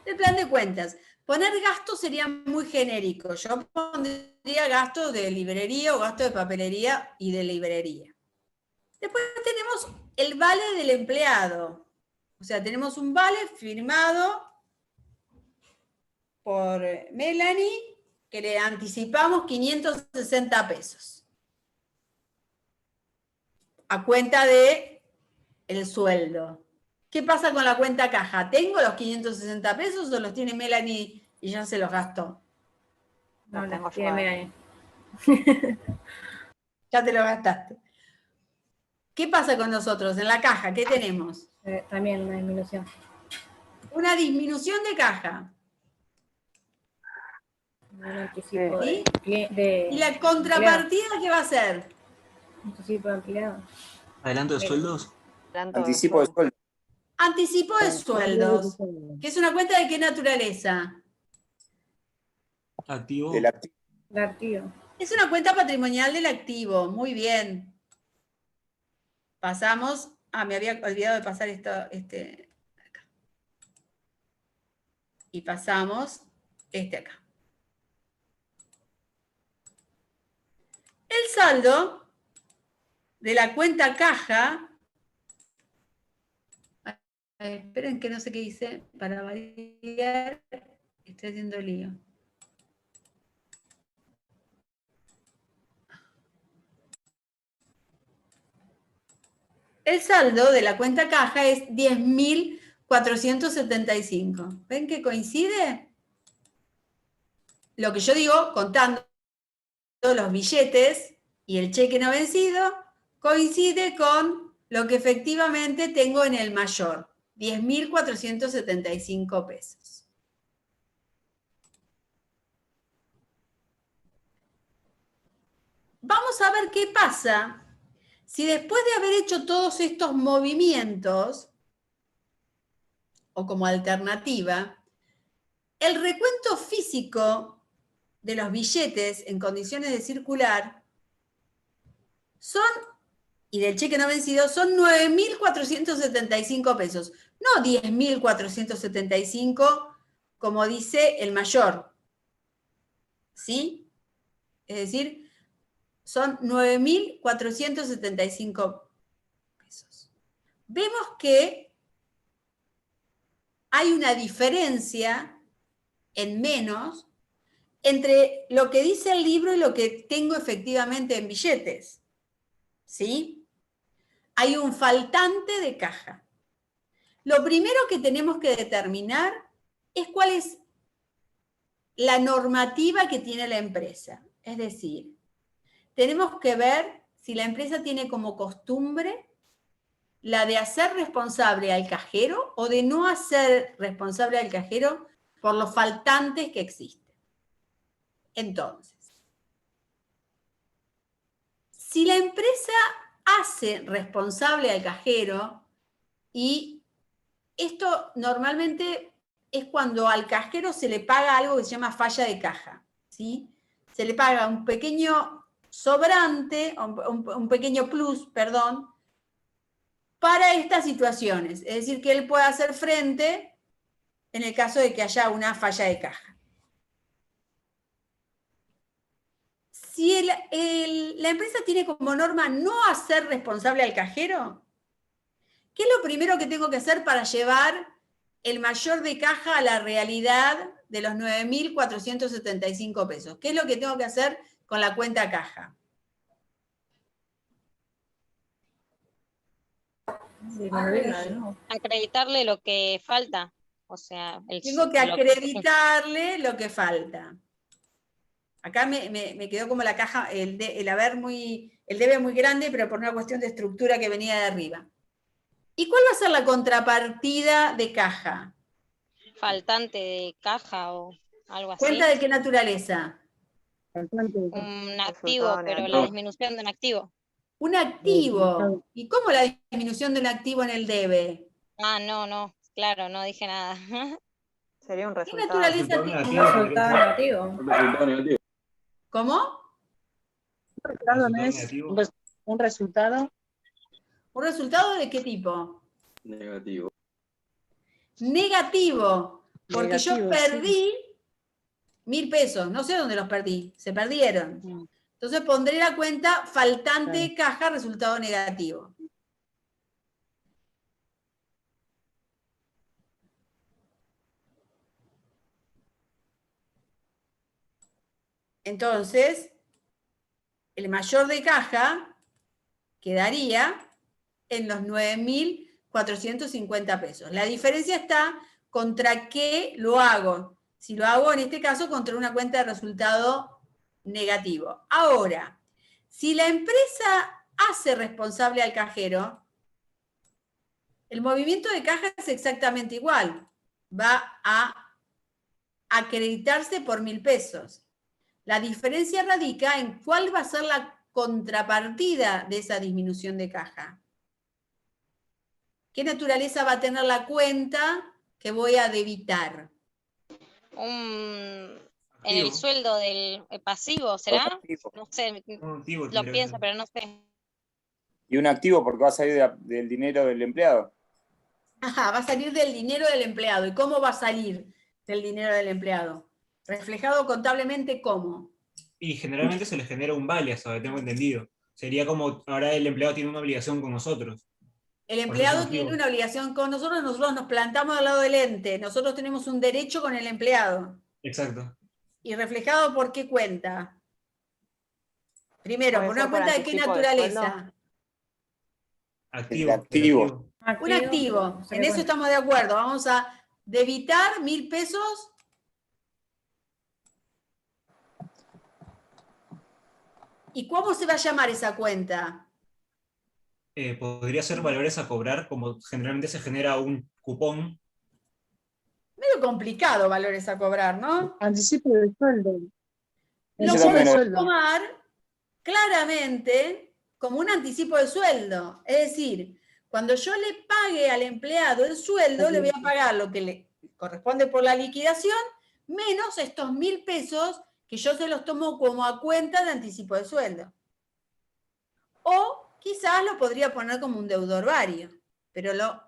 El plan de cuentas. Poner gastos sería muy genérico. Yo pondría gastos de librería o gastos de papelería y de librería. Después tenemos el vale del empleado. O sea, tenemos un vale firmado por Melanie que le anticipamos 560 pesos. A cuenta de el sueldo. ¿Qué pasa con la cuenta caja? ¿Tengo los 560 pesos o los tiene Melanie y ya se los gastó? No, Los tengo la tiene yo. Melanie. Ya te lo gastaste. ¿Qué pasa con nosotros? En la caja, ¿qué tenemos? También una disminución. Una disminución de caja. Un anticipo ¿Sí? de ¿Y la contrapartida qué va a ser? anticipo de empleado. Adelanto de sueldos. Anticipo de sueldo. Anticipo de sueldos. ¿Que es una cuenta de qué naturaleza? Activo. Del activo. El activo. Es una cuenta patrimonial del activo. Muy bien. Pasamos. Me había olvidado de pasar esto. Acá. Y pasamos acá. El saldo de la cuenta caja. Esperen que no sé qué dice. Para variar, estoy haciendo lío. El saldo de la cuenta caja es 10.475. ¿Ven que coincide? Lo que yo digo, contando los billetes y el cheque no vencido, coincide con lo que efectivamente tengo en el mayor, 10.475 pesos. Vamos a ver qué pasa si después de haber hecho todos estos movimientos, o como alternativa, el recuento físico de los billetes en condiciones de circular y del cheque no vencido, son 9.475 pesos, no 10.475 como dice el mayor. ¿Sí? Es decir, son 9.475 pesos. Vemos que hay una diferencia en menos entre lo que dice el libro y lo que tengo efectivamente en billetes. ¿Sí? Hay un faltante de caja. Lo primero que tenemos que determinar es cuál es la normativa que tiene la empresa. Es decir, tenemos que ver si la empresa tiene como costumbre la de hacer responsable al cajero o de no hacer responsable al cajero por los faltantes que existen. Entonces, si la empresa hace responsable al cajero, y esto normalmente es cuando al cajero se le paga algo que se llama falla de caja, ¿sí? Se le paga un pequeño sobrante, un pequeño plus, perdón, para estas situaciones. Es decir, que él pueda hacer frente en el caso de que haya una falla de caja. Si la empresa tiene como norma no hacer responsable al cajero, ¿qué es lo primero que tengo que hacer para llevar el mayor de caja a la realidad de los 9.475 pesos? ¿Qué es lo que tengo que hacer con la cuenta caja? Acreditarle lo que falta. O sea, Tengo que acreditarle lo que falta. Acá me quedó como la caja, el debe muy grande, pero por una cuestión de estructura que venía de arriba. ¿Y cuál va a ser la contrapartida de caja? Faltante de caja o algo así. ¿Cuenta de qué naturaleza? Un activo, pero la disminución de un activo. Un activo. ¿Y cómo la disminución de un activo en el debe? Ah, no, claro, no dije nada. Sería un ¿Qué resultado. naturaleza tiene? Un resultado negativo. Un resultado negativo. ¿Cómo? Un resultado. ¿Un resultado de qué tipo? Negativo. Negativo. Porque yo Negativo, perdí 1.000 pesos. No sé dónde los perdí. Se perdieron. Entonces pondré la cuenta faltante de caja, resultado negativo. Entonces, el mayor de caja quedaría en los 9.475 450 pesos. La diferencia está contra qué lo hago. Si lo hago, en este caso, contra una cuenta de resultado negativo. Ahora, si la empresa hace responsable al cajero, el movimiento de caja es exactamente igual. Va a acreditarse por 1.000 pesos. La diferencia radica en cuál va a ser la contrapartida de esa disminución de caja. ¿Qué naturaleza va a tener la cuenta que voy a debitar? En el sueldo del pasivo, ¿será? Activo. No sé, Activo lo tendría pienso, que ser. pero no sé. Y un activo porque va a salir del dinero del empleado. Ajá, va a salir del dinero del empleado. ¿Y cómo va a salir del dinero del empleado? Reflejado contablemente, ¿cómo? Y generalmente se les genera un vale, hasta donde tengo entendido. Sería como ahora el empleado tiene una obligación con nosotros. El Por eso es empleado activo. tiene una obligación con nosotros nos plantamos al lado del ente. Nosotros tenemos un derecho con el empleado. Exacto. ¿Y reflejado por qué cuenta? Primero, ¿Puede ¿por una ser por cuenta de qué anticipo de naturaleza? Activo. activo. pero activo. Un activo. En eso estamos de acuerdo. Vamos a debitar 1.000 pesos. ¿Y cómo se va a llamar esa cuenta? Podría ser valores a cobrar, como generalmente se genera un cupón. Medio complicado valores a cobrar, ¿no? Anticipo de sueldo. Lo Ese también podemos sueldo. tomar claramente como un anticipo de sueldo. Es decir, cuando yo le pague al empleado el sueldo, le voy a pagar lo que le corresponde por la liquidación, menos estos 1.000 pesos que yo se los tomo como a cuenta de anticipo de sueldo. O quizás lo podría poner como un deudor vario, pero lo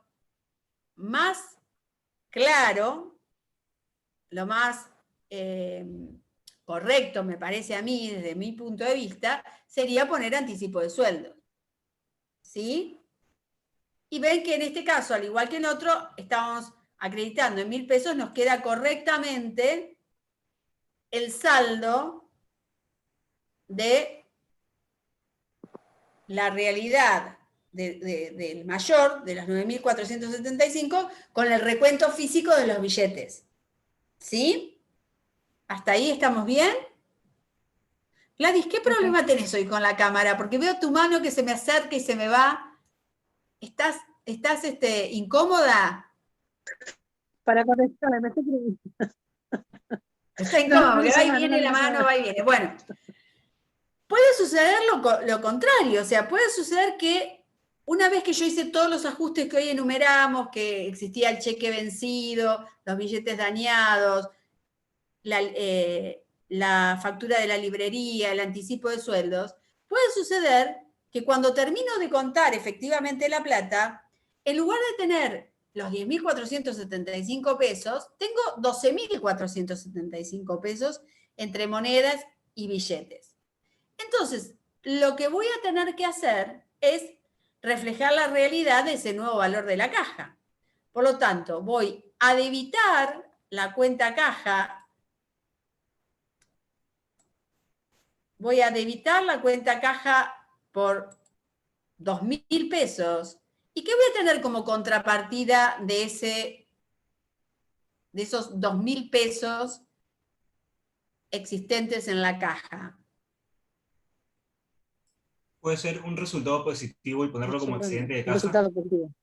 más claro, lo más correcto, me parece a mí, desde mi punto de vista, sería poner anticipo de sueldo. ¿Sí? Y ven que en este caso, al igual que en otro, estamos acreditando en 1.000 pesos, nos queda correctamente el saldo de la realidad del mayor, de los 9.475, con el recuento físico de los billetes. ¿Sí? ¿Hasta ahí estamos bien? Gladys, ¿qué problema tenés hoy con la cámara? Porque veo tu mano que se me acerca y se me va. ¿Estás incómoda? Para contestarle, me estoy preguntando. Está incómoda, No, porque no va y llama, viene no, la no mano, llama. va y viene. Bueno, puede suceder lo contrario, o sea, puede suceder que una vez que yo hice todos los ajustes que hoy enumeramos, que existía el cheque vencido, los billetes dañados, la factura de la librería, el anticipo de sueldos, puede suceder que cuando termino de contar efectivamente la plata, en lugar de tener los 10.475 pesos, tengo 12.475 pesos entre monedas y billetes. Entonces, lo que voy a tener que hacer es reflejar la realidad de ese nuevo valor de la caja. Por lo tanto, voy a debitar la cuenta caja. Voy a debitar la cuenta caja por 2.000 pesos. ¿Y qué voy a tener como contrapartida de esos 2.000 pesos existentes en la caja? Puede ser un resultado positivo y ponerlo como excedente de Un caja. resultado positivo.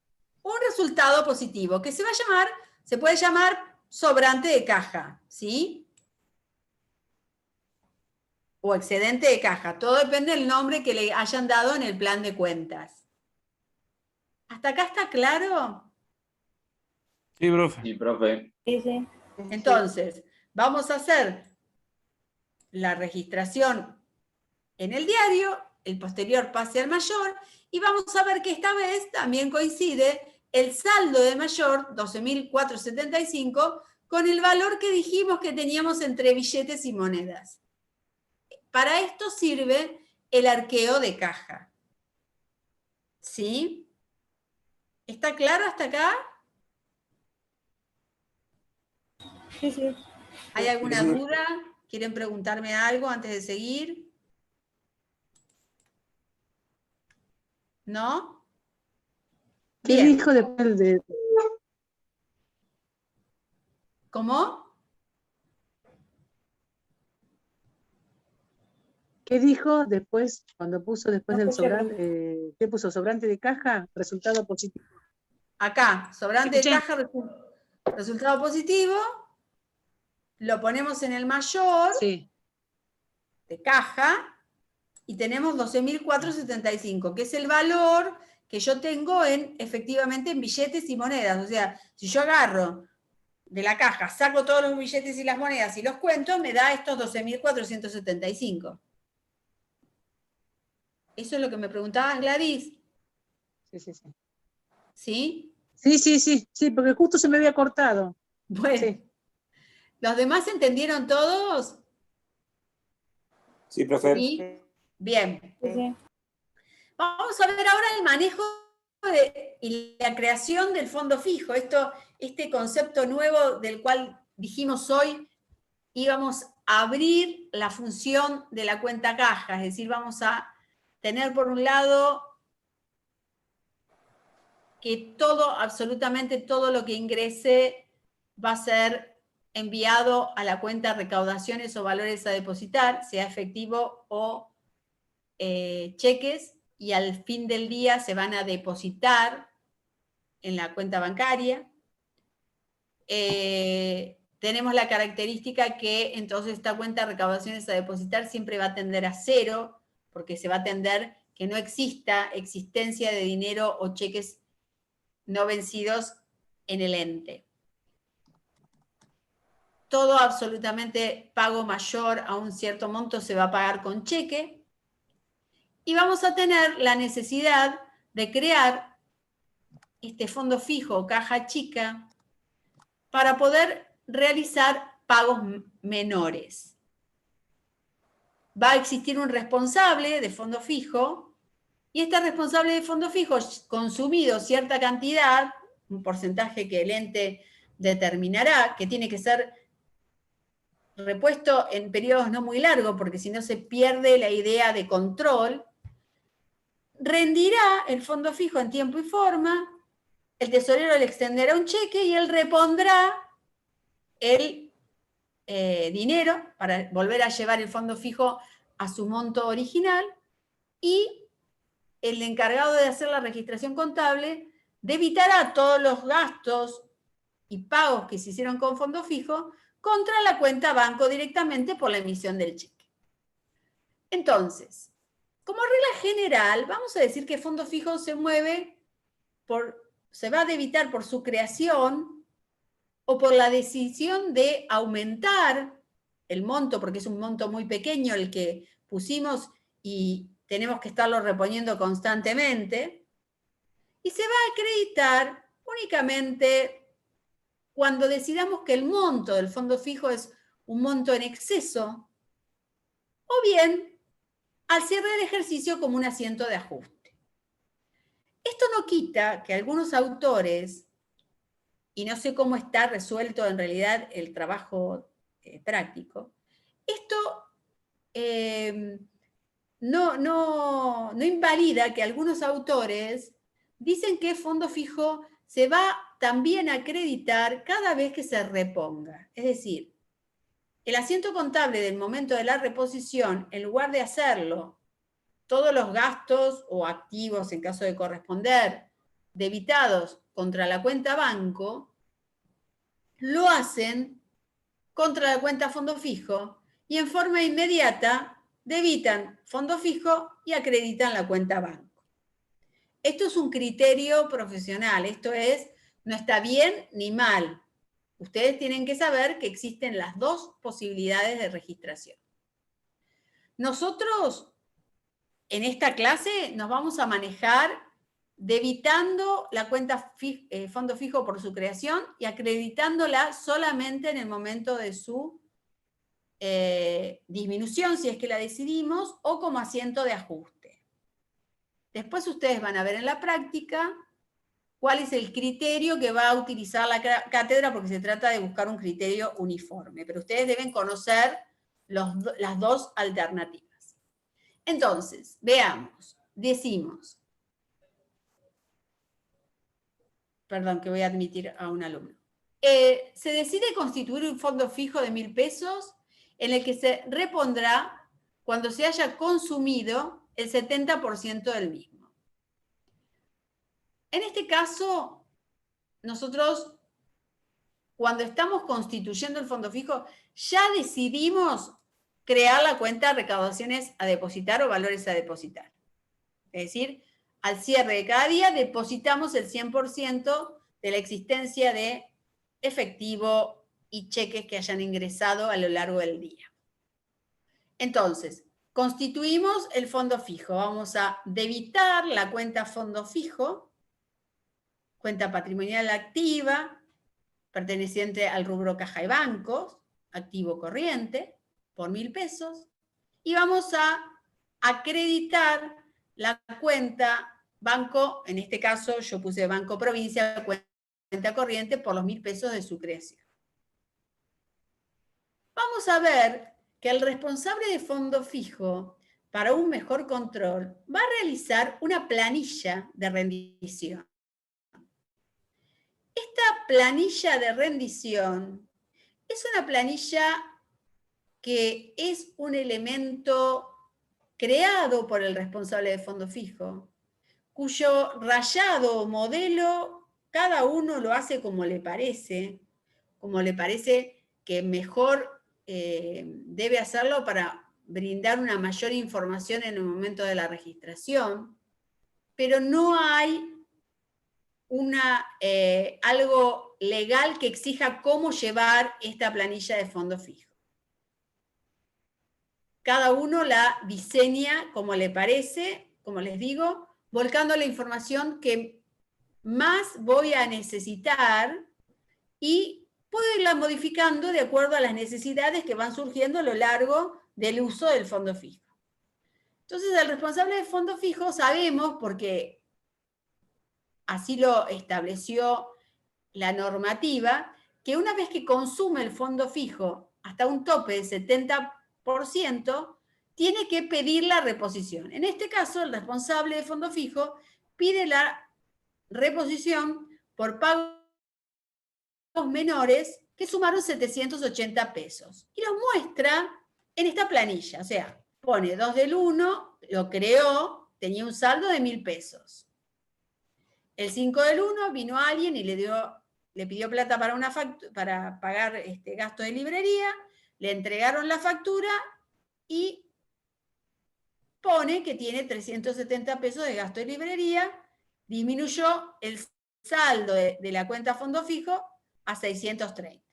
Un resultado positivo que se puede llamar sobrante de caja, ¿sí? O excedente de caja. Todo depende del nombre que le hayan dado en el plan de cuentas. ¿Hasta acá está claro? Sí, profe. Sí, profe. Sí, sí. Entonces, vamos a hacer la registración en el diario, el posterior pase al mayor, y vamos a ver que esta vez también coincide el saldo de mayor, 12.475, con el valor que dijimos que teníamos entre billetes y monedas. Para esto sirve el arqueo de caja. ¿Sí? ¿Está claro hasta acá? Sí, sí. ¿Hay alguna duda? ¿Quieren preguntarme algo antes de seguir? ¿No? ¿Qué Bien. dijo después de...? ¿Cómo? ¿Qué dijo después, cuando puso después No del escuché, sobrante? ¿Qué puso? ¿Sobrante de caja? Resultado positivo. Acá, sobrante de Escuché. caja, resultado positivo. Lo ponemos en el mayor Sí. de caja y tenemos 12.475, que es el valor que yo tengo efectivamente en billetes y monedas. O sea, si yo agarro de la caja, saco todos los billetes y las monedas y los cuento, me da estos 12.475. Eso es lo que me preguntabas, Gladys. Sí, sí, sí. ¿Sí? Sí, porque justo se me había cortado. Bueno. Sí. ¿Los demás entendieron todos? Sí, profe. ¿Sí? Bien. sí. Vamos a ver ahora el manejo y la creación del fondo fijo. Este concepto nuevo del cual dijimos hoy, íbamos a abrir la función de la cuenta caja, es decir, vamos a tener por un lado que absolutamente todo lo que ingrese va a ser enviado a la cuenta recaudaciones o valores a depositar, sea efectivo o cheques, y al fin del día se van a depositar en la cuenta bancaria. Tenemos la característica que entonces esta cuenta de recaudaciones a depositar siempre va a tender a cero, porque se va a tender que no exista existencia de dinero o cheques no vencidos en el ente. Todo absolutamente pago mayor a un cierto monto se va a pagar con cheque, y vamos a tener la necesidad de crear este fondo fijo o caja chica para poder realizar pagos menores. Va a existir un responsable de fondo fijo, y este responsable de fondo fijo, consumido cierta cantidad, un porcentaje que el ente determinará, que tiene que ser repuesto en periodos no muy largos, porque si no se pierde la idea de control, rendirá el fondo fijo en tiempo y forma, el tesorero le extenderá un cheque y él repondrá el dinero para volver a llevar el fondo fijo a su monto original, y el encargado de hacer la registración contable debitará todos los gastos y pagos que se hicieron con fondo fijo contra la cuenta banco directamente por la emisión del cheque. Entonces, como regla general, vamos a decir que fondo fijo se va a debitar por su creación o por la decisión de aumentar el monto, porque es un monto muy pequeño el que pusimos y tenemos que estarlo reponiendo constantemente, y se va a acreditar únicamente cuando decidamos que el monto del fondo fijo es un monto en exceso, o bien al cierre del ejercicio como un asiento de ajuste. Esto no quita que algunos autores, y no sé cómo está resuelto en realidad el trabajo práctico, esto no invalida que algunos autores dicen que fondo fijo se va también a acreditar cada vez que se reponga. Es decir, el asiento contable del momento de la reposición, en lugar de hacerlo todos los gastos o activos, en caso de corresponder, debitados contra la cuenta banco, lo hacen contra la cuenta fondo fijo, y en forma inmediata debitan fondo fijo y acreditan la cuenta banco. Esto es un criterio profesional, no está bien ni mal. Ustedes tienen que saber que existen las dos posibilidades de registración. Nosotros, en esta clase, nos vamos a manejar debitando la cuenta fondo fijo por su creación y acreditándola solamente en el momento de su disminución, si es que la decidimos, o como asiento de ajuste. Después ustedes van a ver en la práctica cuál es el criterio que va a utilizar la cátedra, porque se trata de buscar un criterio uniforme, pero ustedes deben conocer las dos alternativas. Entonces, veamos, decimos, perdón, que voy a admitir a un alumno. Se decide constituir un fondo fijo de 1.000 pesos en el que se repondrá cuando se haya consumido el 70% del mismo. En este caso, nosotros, cuando estamos constituyendo el fondo fijo, ya decidimos crear la cuenta de recaudaciones a depositar o valores a depositar. Es decir, al cierre de cada día depositamos el 100% de la existencia de efectivo y cheques que hayan ingresado a lo largo del día. Entonces, constituimos el fondo fijo. Vamos a debitar la cuenta fondo fijo, cuenta patrimonial activa, perteneciente al rubro caja y bancos, activo corriente, por 1.000 pesos, y vamos a acreditar la cuenta banco, en este caso yo puse Banco Provincia, cuenta corriente por los 1.000 pesos de su creación. Vamos a ver que el responsable de fondo fijo, para un mejor control, va a realizar una planilla de rendición. Esta planilla de rendición es una planilla que es un elemento creado por el responsable de fondo fijo, cuyo rayado o modelo cada uno lo hace como le parece que mejor debe hacerlo para brindar una mayor información en el momento de la registración, pero no hay algo legal que exija cómo llevar esta planilla de fondo fijo. Cada uno la diseña como le parece, como les digo, volcando la información que más voy a necesitar y puedo irla modificando de acuerdo a las necesidades que van surgiendo a lo largo del uso del fondo fijo. Entonces, el responsable de fondo fijo sabemos, porque así lo estableció la normativa, que una vez que consume el fondo fijo hasta un tope del 70%, tiene que pedir la reposición. En este caso, el responsable de fondo fijo pide la reposición por pagos menores que sumaron 780 pesos. Y los muestra en esta planilla. O sea, pone 2 del 1, lo creó, tenía un saldo de 1.000 pesos. El 5 del 1 vino alguien y le pidió plata para pagar gasto de librería, le entregaron la factura y pone que tiene 370 pesos de gasto de librería, disminuyó el saldo de la cuenta fondo fijo a 630.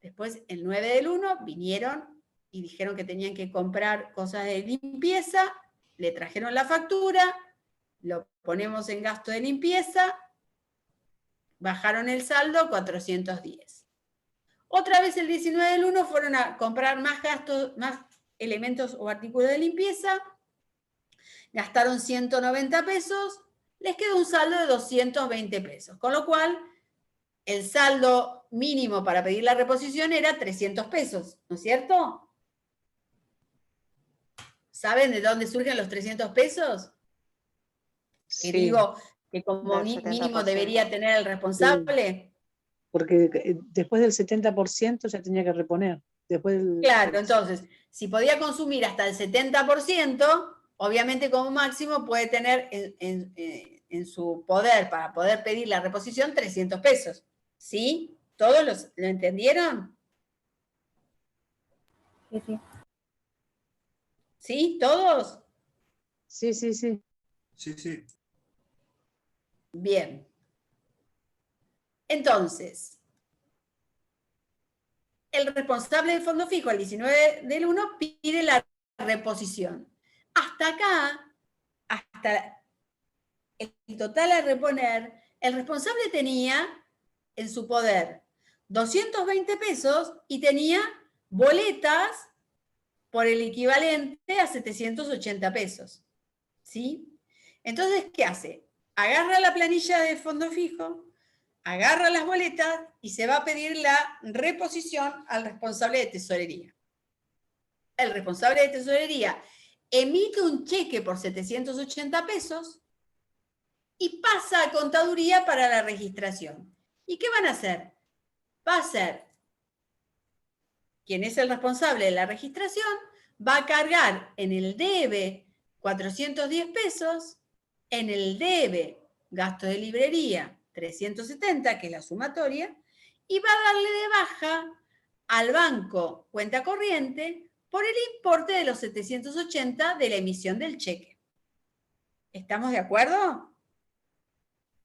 Después, el 9 del 1, vinieron y dijeron que tenían que comprar cosas de limpieza, le trajeron la factura, lo ponemos en gasto de limpieza, bajaron el saldo 410. Otra vez el 19 del 1 fueron a comprar más elementos o artículos de limpieza, gastaron 190 pesos, les quedó un saldo de 220 pesos, con lo cual el saldo mínimo para pedir la reposición era 300 pesos, ¿no es cierto? ¿Saben de dónde surgen los 300 pesos? Sí. Que digo que como mínimo debería tener el responsable. Sí. Porque después del 70% ya tenía que reponer. Claro, entonces, si podía consumir hasta el 70%, obviamente como máximo puede tener en su poder, para poder pedir la reposición, 300 pesos. ¿Sí? ¿Todos lo entendieron? Sí, sí. ¿Sí? ¿Todos? Sí, sí, sí. Sí, sí. Bien. Entonces, el responsable del fondo fijo, el 19 del 1, pide la reposición. Hasta acá, hasta el total a reponer, el responsable tenía en su poder 220 pesos y tenía boletas por el equivalente a 780 pesos. ¿Sí? Entonces, ¿qué hace? Agarra la planilla de fondo fijo, agarra las boletas y se va a pedir la reposición al responsable de tesorería. El responsable de tesorería emite un cheque por 780 pesos y pasa a contaduría para la registración. ¿Y qué van a hacer? Va a ser, quien es el responsable de la registración, va a cargar en el debe 410 pesos, en el debe gasto de librería 370, que es la sumatoria, y va a darle de baja al banco cuenta corriente por el importe de los 780 de la emisión del cheque. ¿Estamos de acuerdo?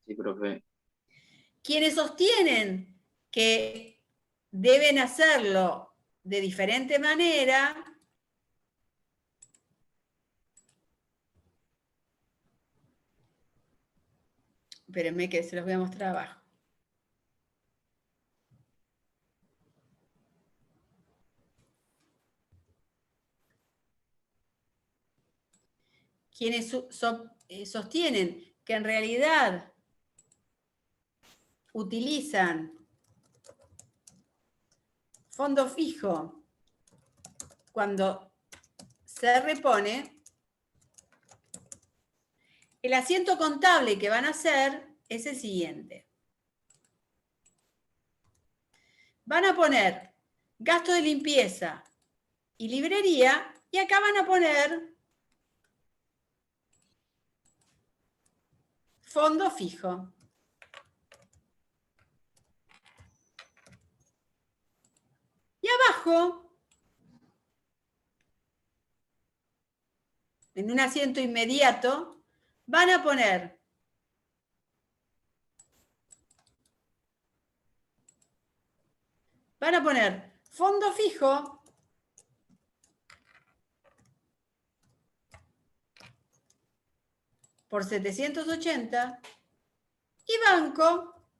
Sí, profe. Quienes sostienen que deben hacerlo de diferente manera, espérenme que se los voy a mostrar abajo. Quienes sostienen que en realidad utilizan fondo fijo cuando se repone, el asiento contable que van a hacer es el siguiente. Van a poner gasto de limpieza y librería, y acá van a poner fondo fijo. Y abajo, en un asiento inmediato, van a poner fondo fijo por 780 y banco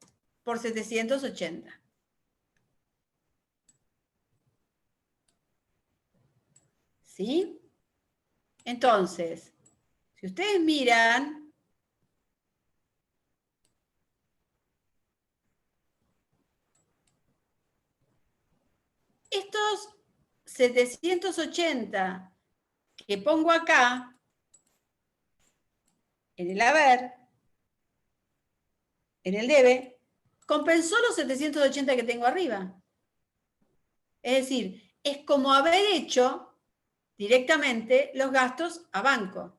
por 780. ¿Sí? Entonces, si ustedes miran, estos 780 que pongo acá, en el haber, en el debe, compensó los 780 que tengo arriba. Es decir, es como haber hecho directamente los gastos a banco.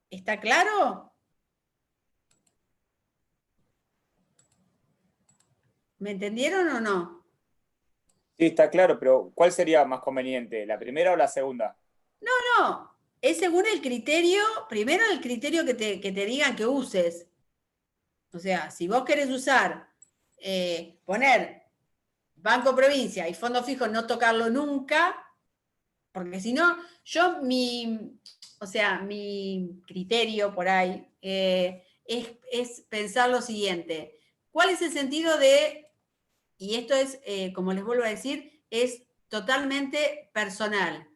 ¿Está claro? ¿Me entendieron o no? Sí, está claro, pero ¿cuál sería más conveniente, la primera o la segunda? No, es según el criterio, primero el criterio que te digan que uses. O sea, si vos querés usar, poner Banco Provincia y fondo fijo, no tocarlo nunca, porque si no, mi criterio por ahí es pensar lo siguiente. ¿Cuál es el sentido de, y esto es, como les vuelvo a decir, es totalmente personal?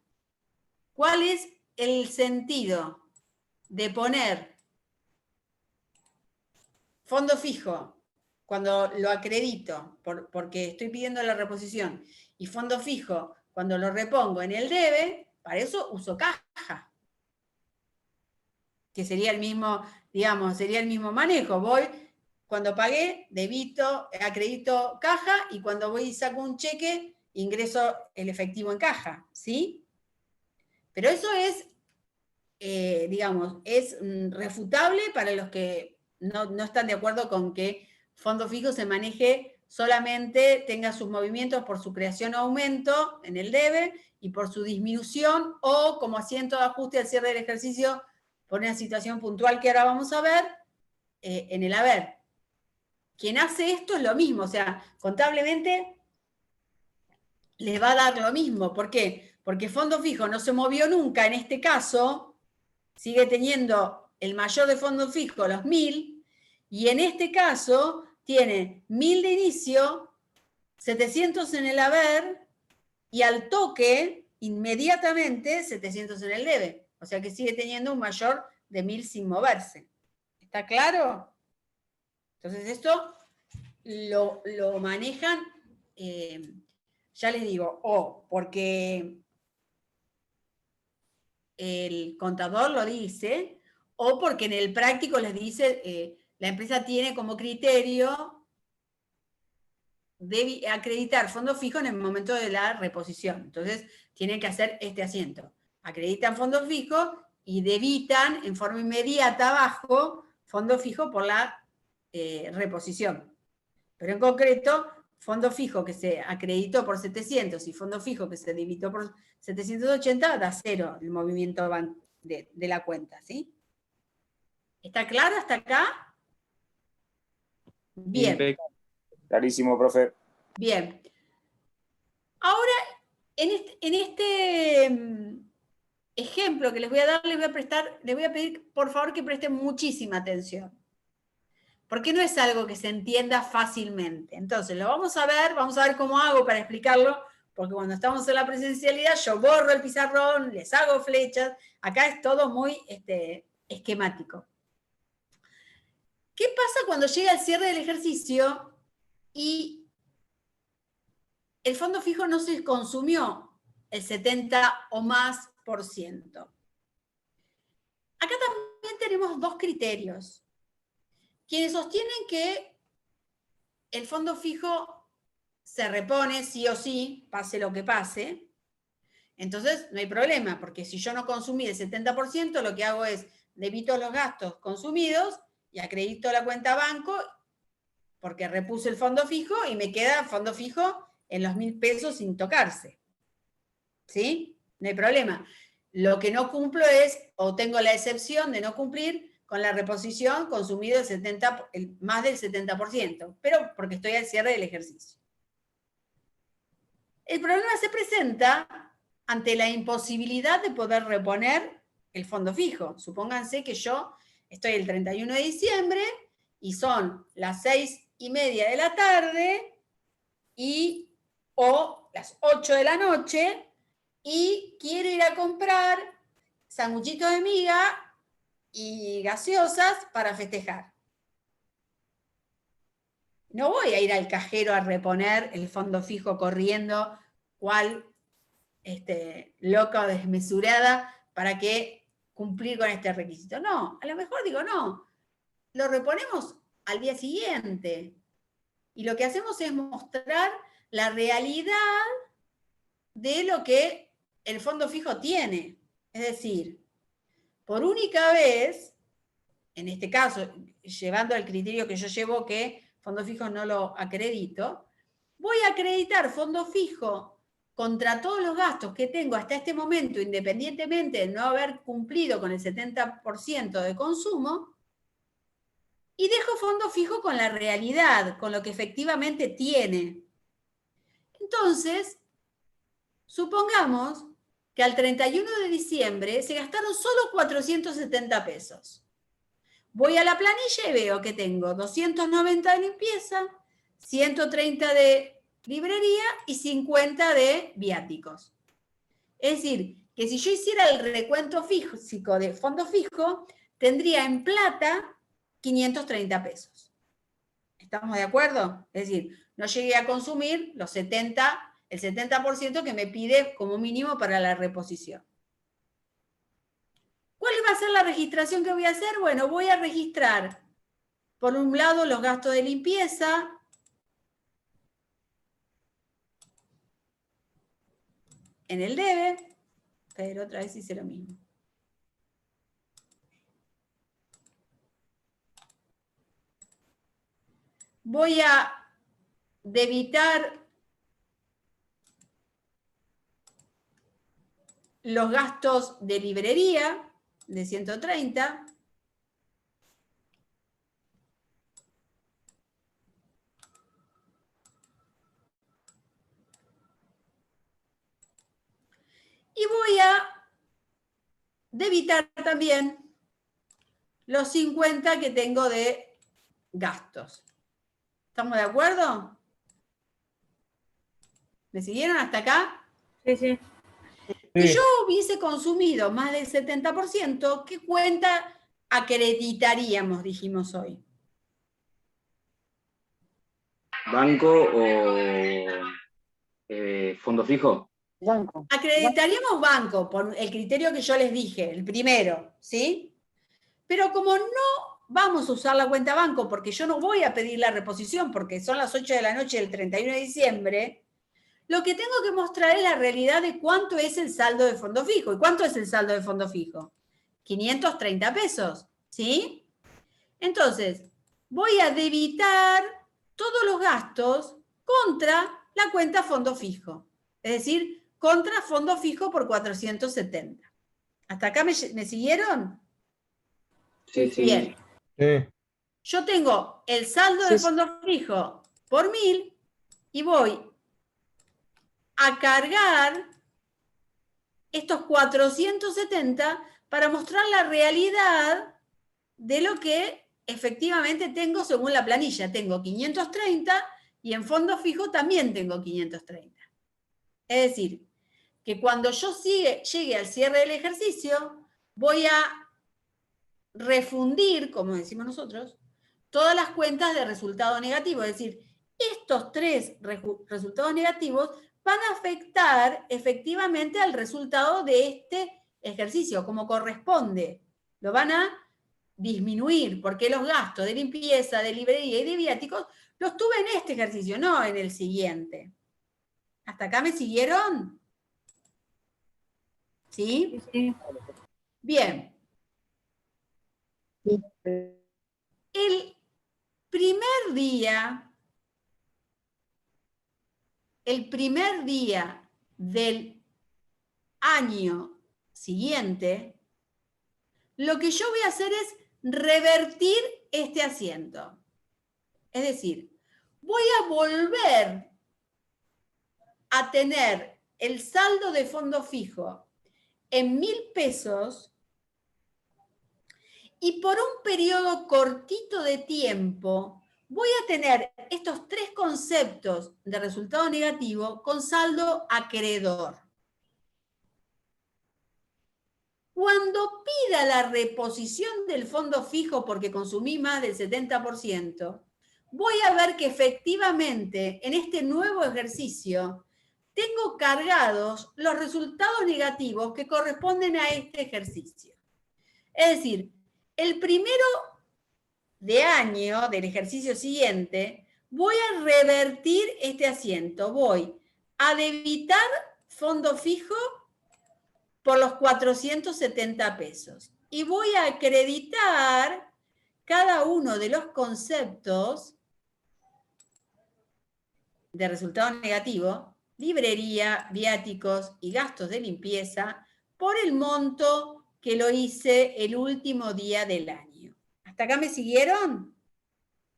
¿Cuál es el sentido de poner fondo fijo cuando lo acredito, porque estoy pidiendo la reposición, y fondo fijo cuando lo repongo en el debe? Para eso uso caja, que sería el mismo, digamos, sería el mismo manejo. Voy, cuando pagué, debito, acredito caja, y cuando voy y saco un cheque, ingreso el efectivo en caja, ¿sí? Pero eso es, digamos, es refutable para los que no están de acuerdo con que fondo fijo se maneje solamente, tenga sus movimientos por su creación o aumento en el debe y por su disminución, o como asiento de ajuste al cierre del ejercicio por una situación puntual que ahora vamos a ver, en el haber. Quien hace esto es lo mismo, o sea, contablemente les va a dar lo mismo. ¿Por qué? Porque fondo fijo no se movió nunca en este caso, sigue teniendo el mayor de fondo fijo, los 1000, y en este caso tiene 1000 de inicio, 700 en el haber, y al toque, inmediatamente, 700 en el debe. O sea que sigue teniendo un mayor de 1000 sin moverse. ¿Está claro? Entonces esto lo manejan, ya les digo, o porque el contador lo dice, o porque en el práctico les dice, la empresa tiene como criterio de acreditar fondo fijo en el momento de la reposición. Entonces, tienen que hacer este asiento. Acreditan fondo fijo y debitan en forma inmediata abajo fondo fijo por la reposición. Pero en concreto, fondo fijo que se acreditó por 700 y fondo fijo que se debitó por 780 da 0 el movimiento de la cuenta, ¿sí? ¿Está claro hasta acá? Bien. Clarísimo, profe. Bien. Ahora, en este ejemplo que les voy a dar, les voy a pedir, por favor, que presten muchísima atención. Porque no es algo que se entienda fácilmente. Entonces, lo vamos a ver cómo hago para explicarlo, porque cuando estamos en la presencialidad, yo borro el pizarrón, les hago flechas, acá es todo muy esquemático. ¿Qué pasa cuando llega el cierre del ejercicio y el fondo fijo no se consumió el 70 o más por ciento? Acá también tenemos dos criterios. Quienes sostienen que el fondo fijo se repone sí o sí, pase lo que pase, entonces no hay problema, porque si yo no consumí el 70%, lo que hago es debito los gastos consumidos y acredito la cuenta banco porque repuse el fondo fijo y me queda fondo fijo en los 1.000 pesos sin tocarse. ¿Sí? No hay problema. Lo que no cumplo es, o tengo la excepción de no cumplir con la reposición consumido más del 70%, pero porque estoy al cierre del ejercicio. El problema se presenta ante la imposibilidad de poder reponer el fondo fijo. Supónganse que yo estoy el 31 de diciembre y son las 6:30 de la tarde o las 8 de la noche y quiero ir a comprar sanguchitos de miga y gaseosas para festejar. No voy a ir al cajero a reponer el fondo fijo corriendo cual loca o desmesurada para que cumplir con este requisito. No, a lo mejor digo no, lo reponemos al día siguiente. Y lo que hacemos es mostrar la realidad de lo que el fondo fijo tiene. Es decir, por única vez, en este caso, llevando al criterio que yo llevo que fondo fijo no lo acredito, voy a acreditar fondo fijo contra todos los gastos que tengo hasta este momento, independientemente de no haber cumplido con el 70% de consumo, y dejo fondo fijo con la realidad, con lo que efectivamente tiene. Entonces, supongamos que al 31 de diciembre se gastaron solo 470 pesos. Voy a la planilla y veo que tengo 290 de limpieza, 130 de librería y 50 de viáticos. Es decir, que si yo hiciera el recuento físico de fondo fijo, tendría en plata 530 pesos. ¿Estamos de acuerdo? Es decir, no llegué a consumir el 70% que me pide como mínimo para la reposición. ¿Cuál va a ser la registración que voy a hacer? Bueno, voy a registrar, por un lado, los gastos de limpieza, en el debe, pero otra vez hice lo mismo. Voy a debitar los gastos de librería de 130. Y voy a debitar también los 50 que tengo de gastos. ¿Estamos de acuerdo? ¿Me siguieron hasta acá? Sí, sí. Si yo hubiese consumido más del 70%, ¿qué cuenta acreditaríamos, dijimos hoy? ¿Banco o fondo fijo? Acreditaríamos banco, por el criterio que yo les dije, el primero, ¿sí? Pero como no vamos a usar la cuenta banco, porque yo no voy a pedir la reposición, porque son las 8 de la noche del 31 de diciembre, lo que tengo que mostrar es la realidad de cuánto es el saldo de fondo fijo. ¿Y cuánto es el saldo de fondo fijo? 530 pesos, ¿sí? Entonces, voy a debitar todos los gastos contra la cuenta fondo fijo. Es decir, contra fondo fijo por 470. ¿Hasta acá me siguieron? Sí, sí. Bien. Sí. Yo tengo el saldo de fondo fijo por 1000 y voy a cargar estos 470 para mostrar la realidad de lo que efectivamente tengo según la planilla. Tengo 530 y en fondo fijo también tengo 530. Es decir, que cuando yo llegue al cierre del ejercicio, voy a refundir, como decimos nosotros, todas las cuentas de resultado negativo. Es decir, estos 3 resultados negativos van a afectar efectivamente al resultado de este ejercicio, como corresponde. Lo van a disminuir, porque los gastos de limpieza, de librería y de viáticos los tuve en este ejercicio, no en el siguiente. ¿Hasta acá me siguieron? ¿Sí? Sí. Bien. El primer día del año siguiente, lo que yo voy a hacer es revertir este asiento. Es decir, voy a volver a tener el saldo de fondo fijo en 1000 pesos y por un periodo cortito de tiempo voy a tener estos 3 conceptos de resultado negativo con saldo acreedor. Cuando pida la reposición del fondo fijo porque consumí más del 70%, voy a ver que efectivamente en este nuevo ejercicio tengo cargados los resultados negativos que corresponden a este ejercicio. Es decir, el primero de año del ejercicio siguiente, voy a revertir este asiento. Voy a debitar fondo fijo por los 470 pesos. Y voy a acreditar cada uno de los conceptos de resultado negativo, librería, viáticos y gastos de limpieza, por el monto que lo hice el último día del año. ¿Hasta acá me siguieron?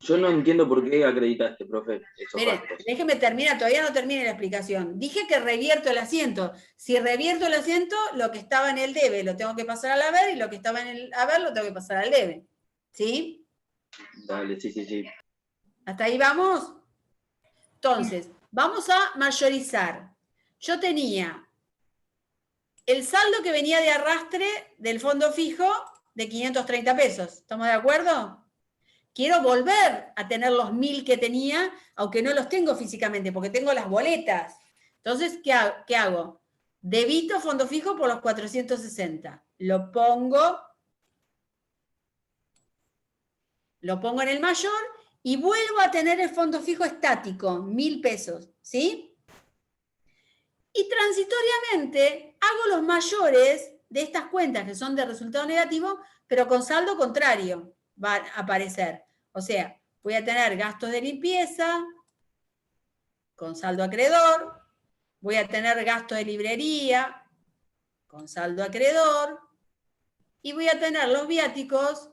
Yo no entiendo por qué acreditaste, profe. Miren, déjeme terminar, todavía no termine la explicación. Dije que revierto el asiento. Si revierto el asiento, lo que estaba en el debe lo tengo que pasar al haber y lo que estaba en el haber lo tengo que pasar al debe. ¿Sí? Dale, sí, sí, sí. ¿Hasta ahí vamos? Entonces, vamos a mayorizar. Yo tenía el saldo que venía de arrastre del fondo fijo de 530 pesos. ¿Estamos de acuerdo? Quiero volver a tener los 1000 que tenía, aunque no los tengo físicamente, porque tengo las boletas. Entonces, ¿qué hago? Debito fondo fijo por los 460. Lo pongo en el mayor y vuelvo a tener el fondo fijo estático, 1000 pesos, ¿sí? Y transitoriamente hago los mayores de estas cuentas que son de resultado negativo, pero con saldo contrario va a aparecer. O sea, voy a tener gastos de limpieza con saldo acreedor, voy a tener gastos de librería con saldo acreedor y voy a tener los viáticos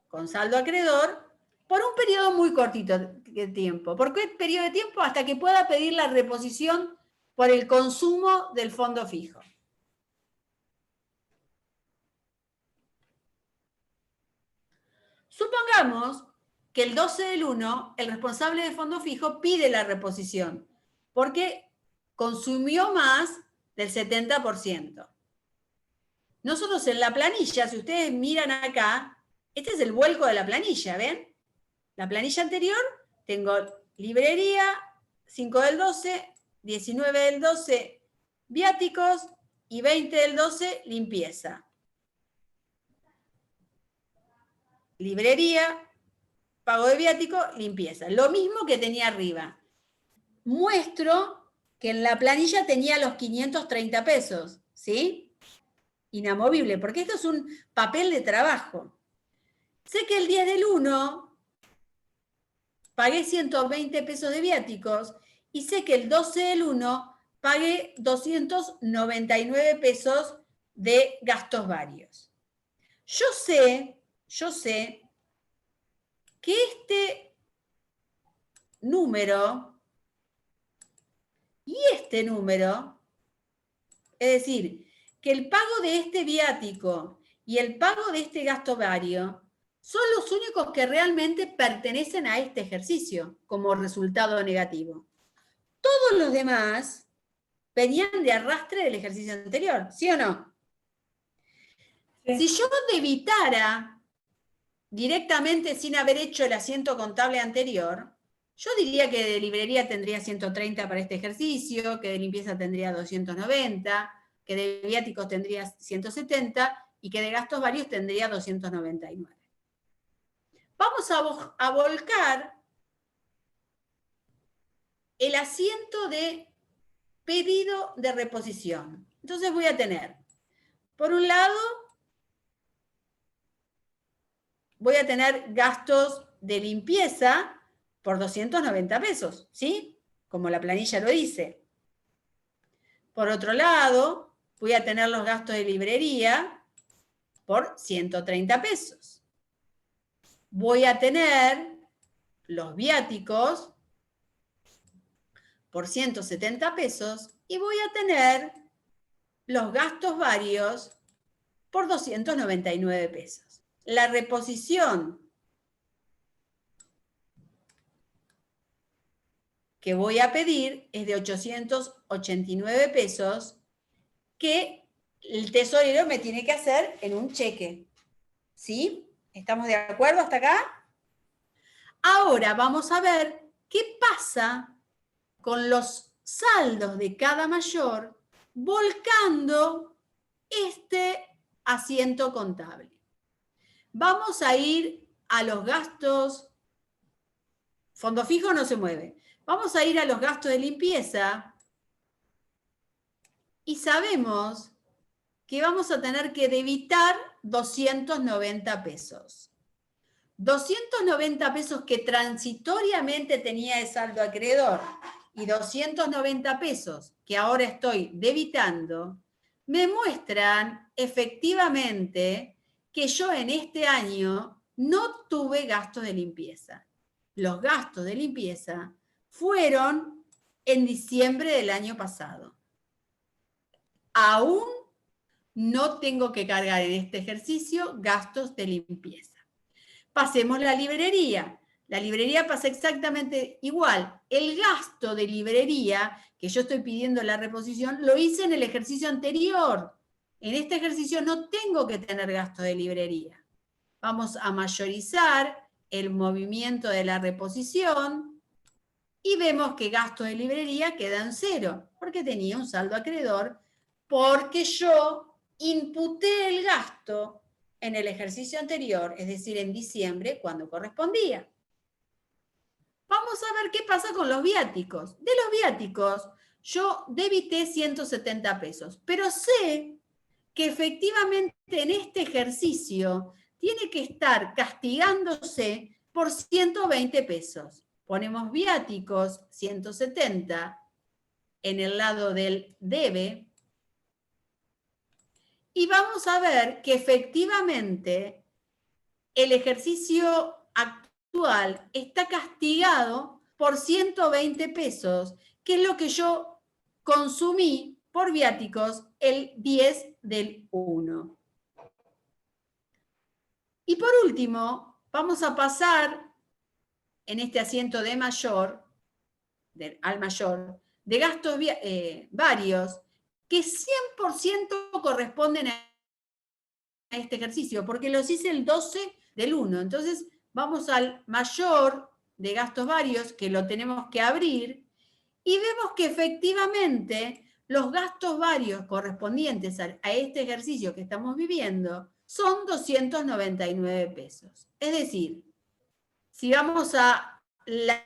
con saldo acreedor por un periodo muy cortito de tiempo. ¿Por qué periodo de tiempo? Hasta que pueda pedir la reposición por el consumo del fondo fijo. Supongamos que el 12 del 1, el responsable de fondo fijo pide la reposición porque consumió más del 70%. Nosotros en la planilla, si ustedes miran acá, este es el vuelco de la planilla, ¿ven? La planilla anterior, tengo librería, 5 del 12, 19 del 12, viáticos y 20 del 12, limpieza. librería, pago de viático, limpieza. Lo mismo que tenía arriba. Muestro que en la planilla tenía los 530 pesos, ¿sí? Inamovible, porque esto es un papel de trabajo. Sé que el 10 del 1 pagué 120 pesos de viáticos y sé que el 12 del 1 pagué 299 pesos de gastos varios. Yo sé que este número y este número, es decir, que el pago de este viático y el pago de este gasto vario son los únicos que realmente pertenecen a este ejercicio como resultado negativo. Todos los demás venían de arrastre del ejercicio anterior, ¿sí o no? Sí. Si yo debitara directamente sin haber hecho el asiento contable anterior, yo diría que de librería tendría 130 para este ejercicio, que de limpieza tendría 290, que de viáticos tendría 170 y que de gastos varios tendría 299. Vamos a volcar el asiento de pedido de reposición. Entonces voy a tener, por un lado, voy a tener gastos de limpieza por 290 pesos, ¿sí? Como la planilla lo dice. Por otro lado, voy a tener los gastos de librería por 130 pesos. Voy a tener los viáticos por 170 pesos y voy a tener los gastos varios por 299 pesos. La reposición que voy a pedir es de 889 pesos que el tesorero me tiene que hacer en un cheque. ¿Sí? ¿Estamos de acuerdo hasta acá? Ahora vamos a ver qué pasa con los saldos de cada mayor volcando este asiento contable. Vamos a ir a los gastos, fondo fijo no se mueve. Vamos a ir a los gastos de limpieza y sabemos que vamos a tener que debitar 290 pesos. 290 pesos que transitoriamente tenía de saldo acreedor y 290 pesos que ahora estoy debitando, me muestran efectivamente que yo en este año no tuve gastos de limpieza. Los gastos de limpieza fueron en diciembre del año pasado. Aún no tengo que cargar en este ejercicio gastos de limpieza. Pasemos la librería. La librería pasa exactamente igual. El gasto de librería, que yo estoy pidiendo la reposición, lo hice en el ejercicio anterior. En este ejercicio no tengo que tener gasto de librería. Vamos a mayorizar el movimiento de la reposición y vemos que gasto de librería queda en cero, porque tenía un saldo acreedor, porque yo imputé el gasto en el ejercicio anterior, es decir, en diciembre, cuando correspondía. Vamos a ver qué pasa con los viáticos. De los viáticos, yo debité 170 pesos, pero sé que efectivamente en este ejercicio tiene que estar castigándose por 120 pesos. Ponemos viáticos 170 en el lado del debe y vamos a ver que efectivamente el ejercicio actual está castigado por 120 pesos, que es lo que yo consumí por viáticos el 10 del 1. Y por último, vamos a pasar en este asiento de mayor, al mayor, de gastos varios, que 100% corresponden a este ejercicio, porque los hice el 12 del 1. Entonces, vamos al mayor de gastos varios, que lo tenemos que abrir, y vemos que efectivamente los gastos varios correspondientes a este ejercicio que estamos viviendo son 299 pesos. Es decir, si vamos a la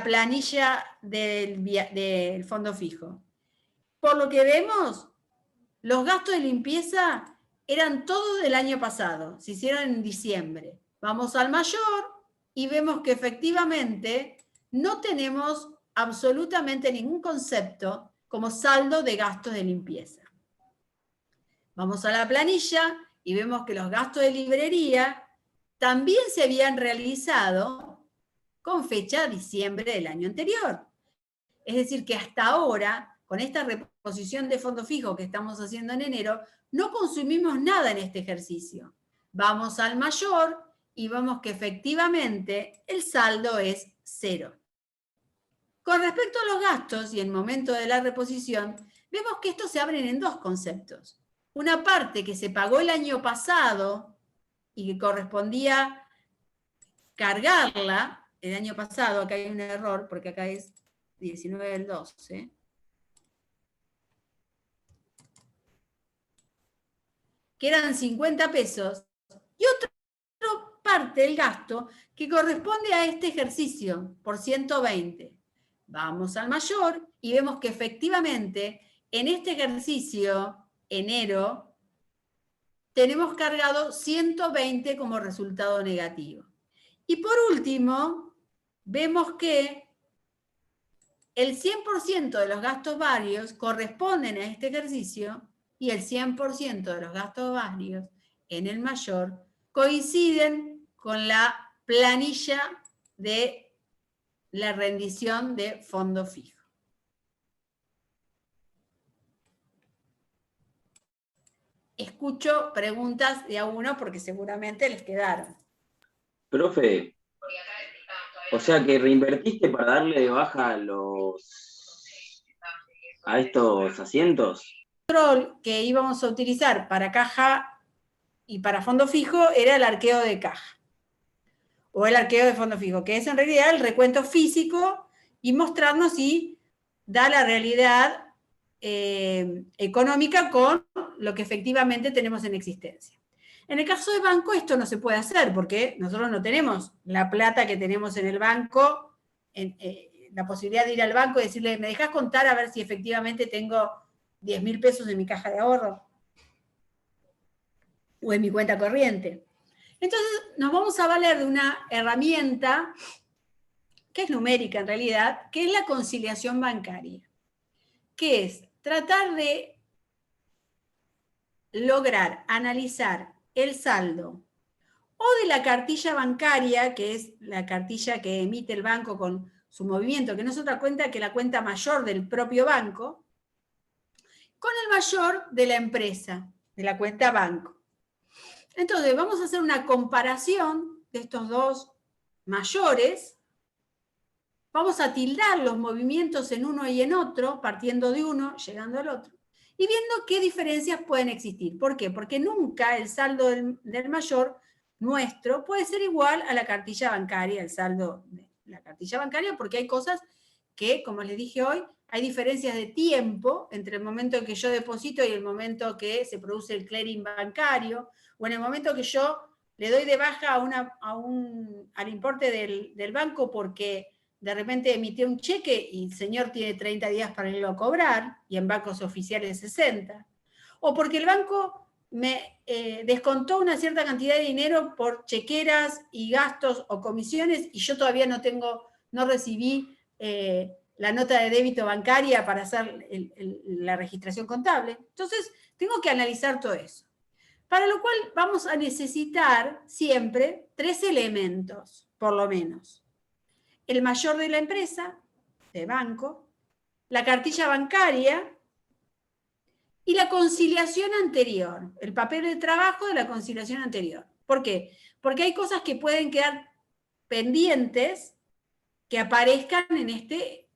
planilla del fondo fijo, por lo que vemos, los gastos de limpieza eran todos del año pasado, se hicieron en diciembre. Vamos al mayor y vemos que efectivamente no tenemos absolutamente ningún concepto como saldo de gastos de limpieza. Vamos a la planilla y vemos que los gastos de librería también se habían realizado con fecha diciembre del año anterior. Es decir, que hasta ahora, con esta reposición de fondo fijo que estamos haciendo en enero, no consumimos nada en este ejercicio. Vamos al mayor y vemos que efectivamente el saldo es 0. Con respecto a los gastos y el momento de la reposición, vemos que estos se abren en dos conceptos. Una parte que se pagó el año pasado y que correspondía cargarla el año pasado, acá hay un error porque acá es 19 del 12, que eran 50 pesos, y otra parte del gasto que corresponde a este ejercicio, por 120. Vamos al mayor y vemos que efectivamente en este ejercicio, enero, tenemos cargado 120 como resultado negativo. Y por último, vemos que el 100% de los gastos varios corresponden a este ejercicio y el 100% de los gastos varios en el mayor coinciden con la planilla de la rendición de fondo fijo. Escucho preguntas de a uno porque seguramente les quedaron. Profe, o sea que reinvertiste para darle de baja a estos asientos. El control que íbamos a utilizar para caja y para fondo fijo era el arqueo de caja o el arqueo de fondo fijo, que es en realidad el recuento físico y mostrarnos si da la realidad económica con lo que efectivamente tenemos en existencia. En el caso de banco esto no se puede hacer porque nosotros no tenemos la plata que tenemos en el banco, la posibilidad de ir al banco y decirle, ¿me dejás contar a ver si efectivamente tengo 10.000 pesos en mi caja de ahorro? O en mi cuenta corriente. Entonces nos vamos a valer de una herramienta que es numérica en realidad, que es la conciliación bancaria, que es tratar de lograr analizar el saldo o de la cartilla bancaria, que es la cartilla que emite el banco con su movimiento, que no es otra cuenta que la cuenta mayor del propio banco, con el mayor de la empresa, de la cuenta banco. Entonces, vamos a hacer una comparación de estos dos mayores. Vamos a tildar los movimientos en uno y en otro, partiendo de uno, llegando al otro, y viendo qué diferencias pueden existir. ¿Por qué? Porque nunca el saldo del mayor nuestro puede ser igual a la cartilla bancaria, el saldo de la cartilla bancaria, porque hay cosas que, como les dije hoy, hay diferencias de tiempo entre el momento en que yo deposito y el momento que se produce el clearing bancario, o en el momento que yo le doy de baja al importe del banco porque de repente emitió un cheque y el señor tiene 30 días para irlo a cobrar, y en bancos oficiales 60, o porque el banco me descontó una cierta cantidad de dinero por chequeras y gastos o comisiones, y yo todavía no recibí la nota de débito bancaria para hacer la registración contable. Entonces, tengo que analizar todo eso. Para lo cual vamos a necesitar siempre 3 elementos, por lo menos. El mayor de la empresa, de banco, la cartilla bancaria y la conciliación anterior, el papel de trabajo de la conciliación anterior. ¿Por qué? Porque hay cosas que pueden quedar pendientes que aparezcan en este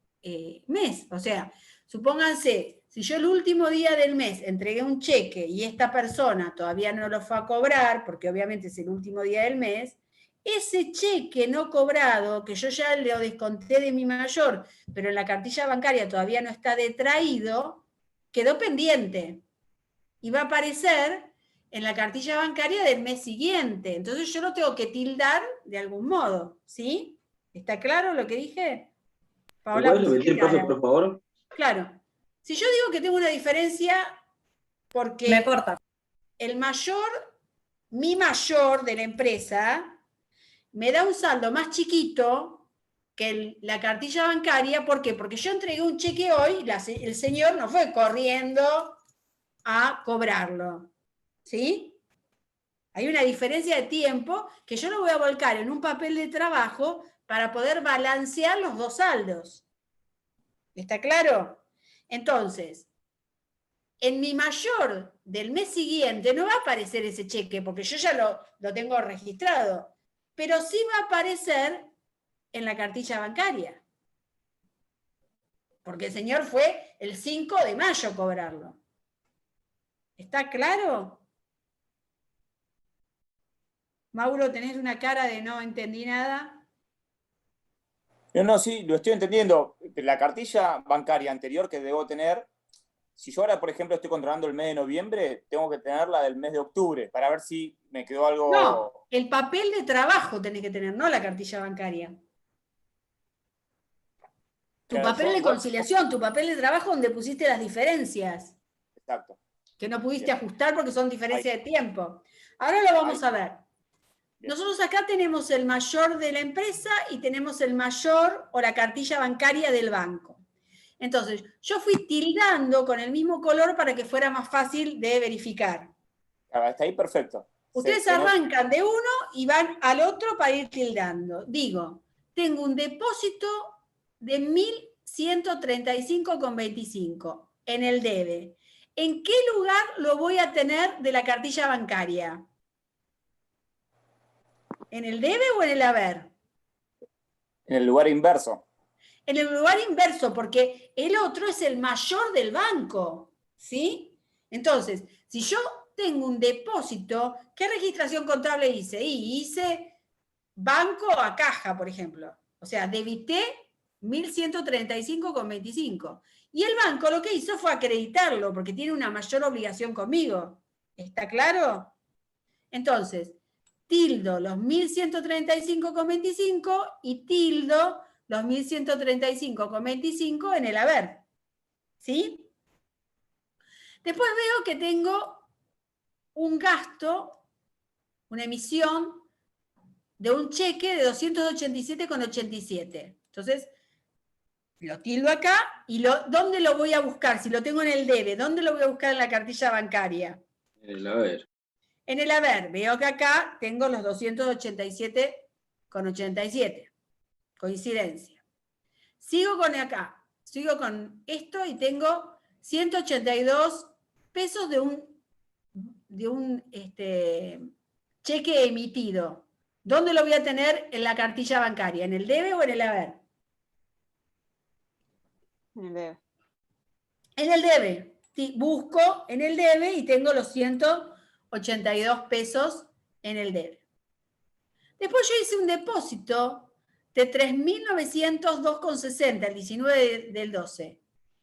mes. O sea, supónganse, si yo el último día del mes entregué un cheque y esta persona todavía no lo fue a cobrar, porque obviamente es el último día del mes, ese cheque no cobrado, que yo ya lo desconté de mi mayor, pero en la cartilla bancaria todavía no está detraído, quedó pendiente. Y va a aparecer en la cartilla bancaria del mes siguiente. Entonces yo lo tengo que tildar de algún modo, ¿sí? ¿Está claro lo que dije? Paola, ¿Puedes repetir, profe, por favor? claro. Si yo digo que tengo una diferencia porque Me corta. mi mayor de la empresa me da un saldo más chiquito que la cartilla bancaria, ¿por qué? Porque yo entregué un cheque hoy y el señor no fue corriendo a cobrarlo, ¿sí? Hay una diferencia de tiempo que yo lo voy a volcar en un papel de trabajo para poder balancear los dos saldos. ¿Está claro? Entonces, en mi mayor del mes siguiente no va a aparecer ese cheque, porque yo ya lo tengo registrado, pero sí va a aparecer en la cartilla bancaria. Porque el señor fue el 5 de mayo a cobrarlo. ¿Está claro? Mauro, tenés una cara de no entendí nada. No, sí, lo estoy entendiendo. La cartilla bancaria anterior que debo tener, si yo ahora, por ejemplo, estoy controlando el mes de noviembre, tengo que tener la del mes de octubre para ver si me quedó algo... No, el papel de trabajo tenés que tener, no la cartilla bancaria. Tu Claro, papel de conciliación, tu papel de trabajo donde pusiste las diferencias. Exacto. Que no pudiste Bien. ajustar porque son diferencias de tiempo. Ahora lo vamos a ver. Bien. Nosotros acá tenemos el mayor de la empresa y tenemos el mayor o la cartilla bancaria del banco. Entonces, yo fui tildando con el mismo color para que fuera más fácil de verificar. Claro, está ahí perfecto. Ustedes arrancan de uno y van al otro para ir tildando. Digo, tengo un depósito de 1.135,25 en el debe. ¿En qué lugar lo voy a tener de la cartilla bancaria? ¿En el debe o en el haber? En el lugar inverso. En el lugar inverso, porque el otro es el mayor del banco, ¿sí? Entonces, si yo tengo un depósito, ¿qué registración contable hice? Hice banco a caja, por ejemplo. O sea, debité 1.135,25. Y el banco lo que hizo fue acreditarlo, porque tiene una mayor obligación conmigo. ¿Está claro? Entonces, tildo los 1.135,25 y tildo los 1.135,25 en el haber. ¿Sí? Después veo que tengo un gasto, una emisión de un cheque de 287,87. Entonces, lo tildo acá y ¿dónde lo voy a buscar? Si lo tengo en el debe, ¿dónde lo voy a buscar en la cartilla bancaria? En el haber. En el haber, veo que acá tengo los 287,87. Coincidencia. Sigo con acá, sigo con esto y tengo 182 pesos de un cheque emitido. ¿Dónde lo voy a tener en la cartilla bancaria? ¿En el debe o en el haber? En el debe. En el debe. Busco en el debe y tengo los 182 pesos en el debe. Después yo hice un depósito de 3.902,60 el 19 del 12.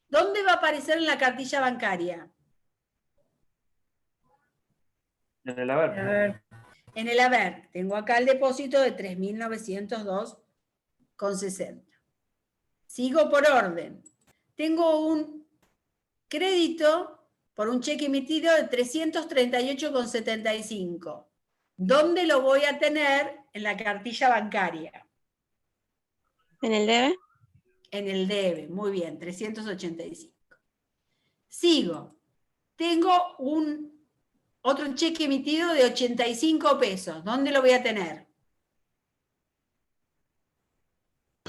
¿Dónde va a aparecer en la cartilla bancaria? En el haber. En el haber. Tengo acá el depósito de 3.902,60. Sigo por orden. Tengo un crédito por un cheque emitido de 338,75. ¿Dónde lo voy a tener en la cartilla bancaria? ¿En el debe? En el debe, muy bien, 385. Sigo. Tengo otro cheque emitido de 85 pesos. ¿Dónde lo voy a tener?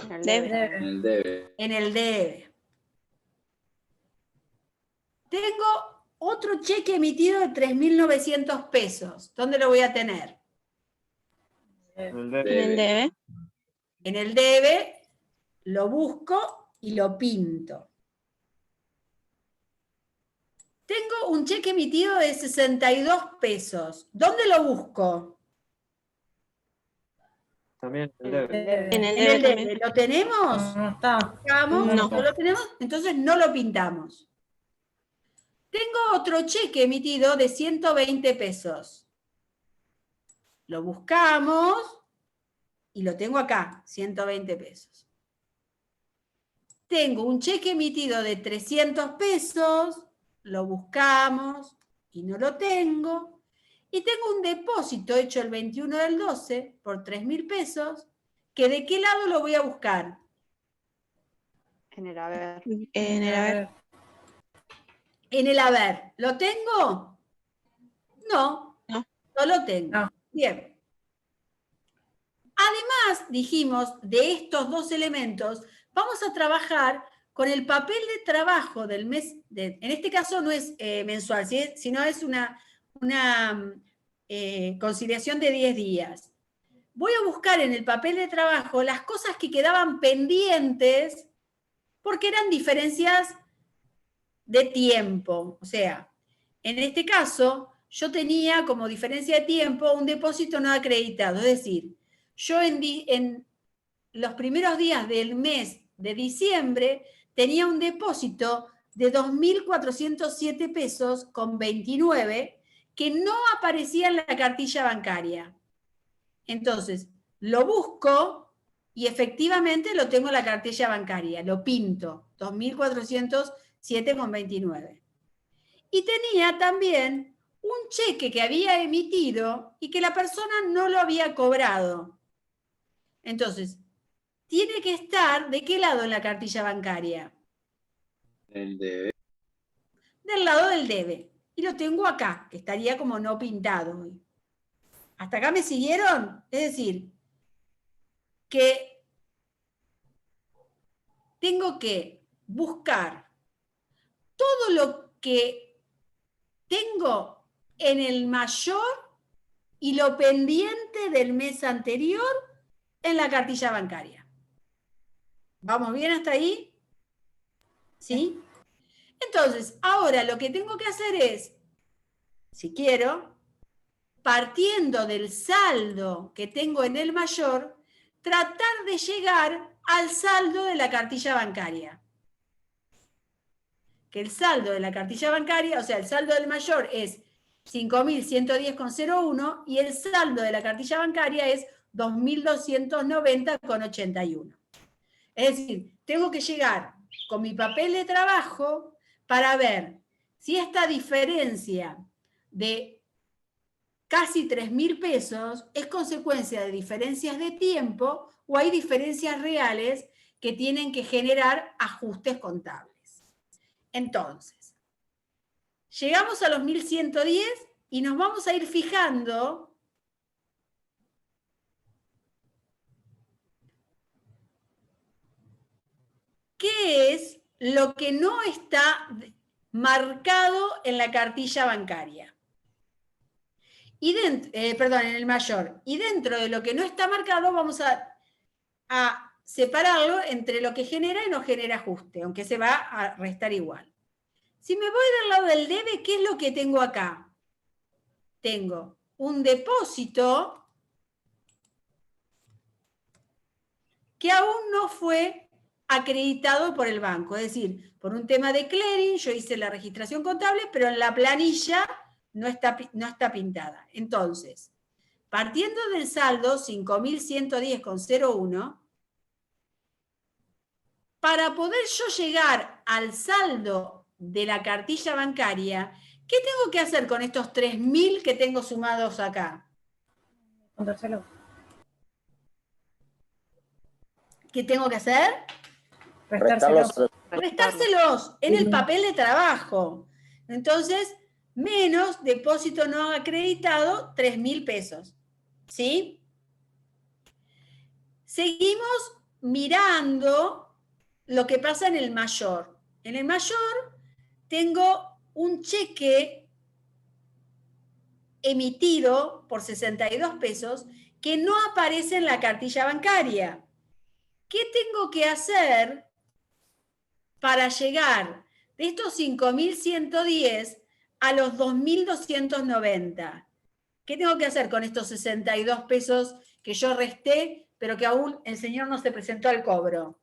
En el debe. En el debe. En el debe. Tengo otro cheque emitido de 3.900 pesos. ¿Dónde lo voy a tener? En el En debe. el debe. En el debe, lo busco y lo pinto. Tengo un cheque emitido de 62 pesos. ¿Dónde lo busco? También en el debe. En el En debe el también. debe. ¿Lo tenemos? No está. ¿Buscamos? No. ¿No lo tenemos? Entonces no lo pintamos. Tengo otro cheque emitido de 120 pesos. Lo buscamos y lo tengo acá, 120 pesos. Tengo un cheque emitido de 300 pesos, lo buscamos y no lo tengo. Y tengo un depósito hecho el 21 del 12 por 3.000 pesos, que ¿de qué lado lo voy a buscar? En el haber. En el haber. En el haber. ¿Lo tengo? No, no lo tengo. No. Bien. Además, dijimos, de estos dos elementos, vamos a trabajar con el papel de trabajo del mes, en este caso no es mensual, sino es una conciliación de 10 días. Voy a buscar en el papel de trabajo las cosas que quedaban pendientes porque eran diferencias de tiempo. O sea, en este caso, yo tenía como diferencia de tiempo un depósito no acreditado. Es decir, yo en los primeros días del mes de diciembre tenía un depósito de 2.407 pesos con 29 que no aparecía en la cartilla bancaria. Entonces, lo busco y efectivamente lo tengo en la cartilla bancaria, lo pinto, 2.407,29. Y tenía también un cheque que había emitido y que la persona no lo había cobrado. Entonces, tiene que estar, ¿de qué lado en la cartilla bancaria? El debe. Del lado del debe. Y lo tengo acá, que estaría como no pintado. ¿Hasta acá me siguieron? Es decir, que tengo que buscar todo lo que tengo en el mayor y lo pendiente del mes anterior en la cartilla bancaria. ¿Vamos bien hasta ahí? ¿Sí? Entonces, ahora lo que tengo que hacer es, si quiero, partiendo del saldo que tengo en el mayor, tratar de llegar al saldo de la cartilla bancaria. Que el saldo de la cartilla bancaria, o sea, el saldo del mayor es 5.110,01 y el saldo de la cartilla bancaria es 2.290,81. Es decir, tengo que llegar con mi papel de trabajo para ver si esta diferencia de casi 3.000 pesos es consecuencia de diferencias de tiempo o hay diferencias reales que tienen que generar ajustes contables. Entonces, llegamos a los 1.110 y nos vamos a ir fijando qué es lo que no está marcado en la cartilla bancaria. Y en el mayor. Y dentro de lo que no está marcado vamos a separarlo entre lo que genera y no genera ajuste, aunque se va a restar igual. Si me voy del lado del debe, ¿qué es lo que tengo acá? Tengo un depósito que aún no fue acreditado por el banco. Es decir, por un tema de clearing, yo hice la registración contable, pero en la planilla no está pintada. Entonces, partiendo del saldo 5.110,01, para poder yo llegar al saldo de la cartilla bancaria, ¿qué tengo que hacer con estos 3.000 que tengo sumados acá? Contárselo. ¿Qué tengo que hacer? Restárselos en el papel de trabajo. Entonces, menos depósito no acreditado, 3.000 pesos. ¿Sí? Seguimos mirando lo que pasa en el mayor. En el mayor tengo un cheque emitido por 62 pesos que no aparece en la cartilla bancaria. ¿Qué tengo que hacer para llegar de estos 5.110 a los 2.290? ¿Qué tengo que hacer con estos 62 pesos que yo resté, pero que aún el señor no se presentó al cobro?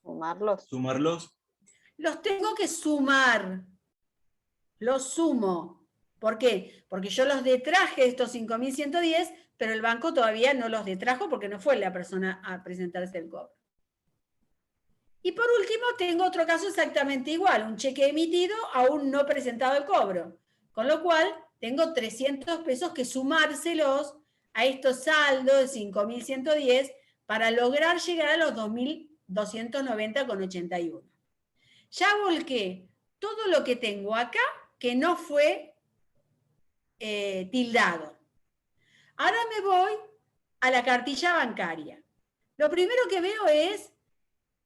Sumarlos. Sumarlos. los tengo que sumar. Los sumo. ¿Por qué? Porque yo los detraje estos 5.110, pero el banco todavía no los detrajo porque no fue la persona a presentarse el cobro. Y por último, tengo otro caso exactamente igual, un cheque emitido aún no presentado el cobro. Con lo cual, tengo 300 pesos que sumárselos a estos saldos de 5.110 para lograr llegar a los 2.290,81. Ya volqué todo lo que tengo acá que no fue tildado. Ahora me voy a la cartilla bancaria. Lo primero que veo es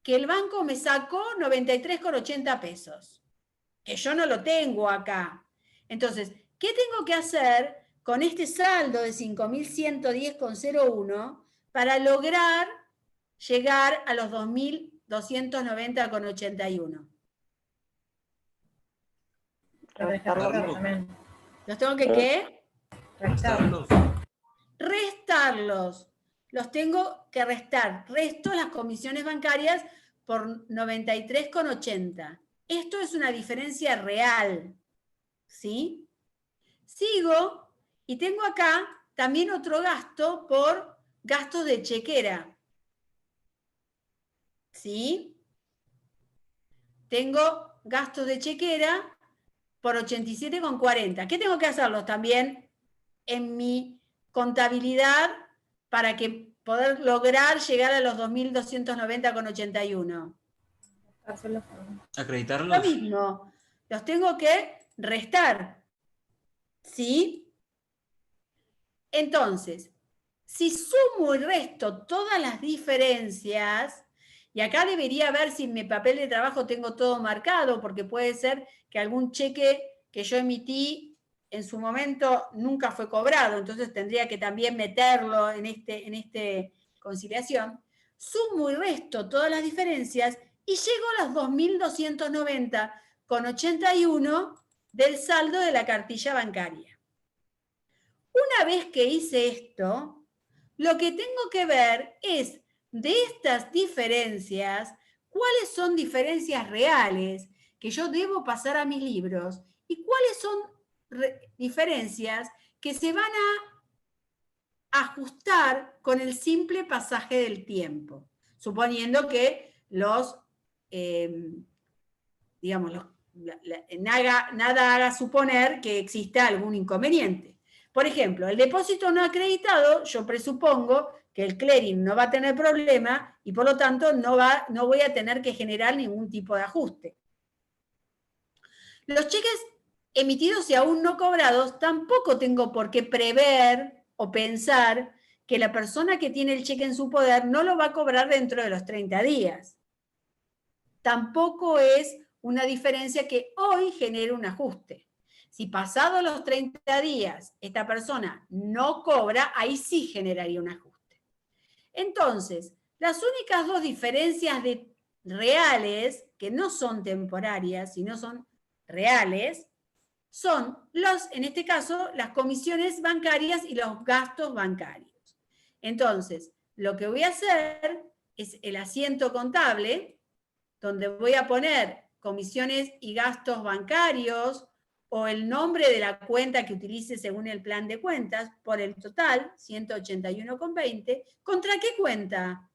que el banco me sacó 93,80 pesos, que yo no lo tengo acá. Entonces, ¿qué tengo que hacer con este saldo de 5.110,01 para lograr llegar a los 2.290,81? ¿Los tengo que qué? Restarlos. Los tengo que restar. Resto las comisiones bancarias por 93,80. Esto es una diferencia real. ¿Sí? Sigo y tengo acá también otro gasto por gastos de chequera. ¿Sí? Tengo gastos de chequera por 87,40. ¿Qué tengo que hacerlos también en mi contabilidad para que poder lograr llegar a los 2.290,81? ¿Acreditarlos? Lo mismo, los tengo que restar. ¿Sí? Entonces, si sumo y resto todas las diferencias, y acá debería ver si en mi papel de trabajo tengo todo marcado, porque puede ser que algún cheque que yo emití en su momento nunca fue cobrado, entonces tendría que también meterlo en este conciliación. Sumo y resto todas las diferencias y llego a los 2.290,81 del saldo de la cartilla bancaria. Una vez que hice esto, lo que tengo que ver es de estas diferencias, cuáles son diferencias reales que yo debo pasar a mis libros y cuáles son diferencias que se van a ajustar con el simple pasaje del tiempo, suponiendo que nada haga suponer que exista algún inconveniente. Por ejemplo, el depósito no acreditado, yo presupongo que el clearing no va a tener problema y por lo tanto no voy a tener que generar ningún tipo de ajuste. Los cheques emitidos y aún no cobrados, tampoco tengo por qué prever o pensar que la persona que tiene el cheque en su poder no lo va a cobrar dentro de los 30 días. Tampoco es una diferencia que hoy genere un ajuste. Si pasados los 30 días esta persona no cobra, ahí sí generaría un ajuste. Entonces, las únicas dos diferencias reales, que no son temporarias, sino son reales, son en este caso, las comisiones bancarias y los gastos bancarios. Entonces, lo que voy a hacer es el asiento contable, donde voy a poner comisiones y gastos bancarios o el nombre de la cuenta que utilice según el plan de cuentas, por el total, 181,20. ¿Contra qué cuenta?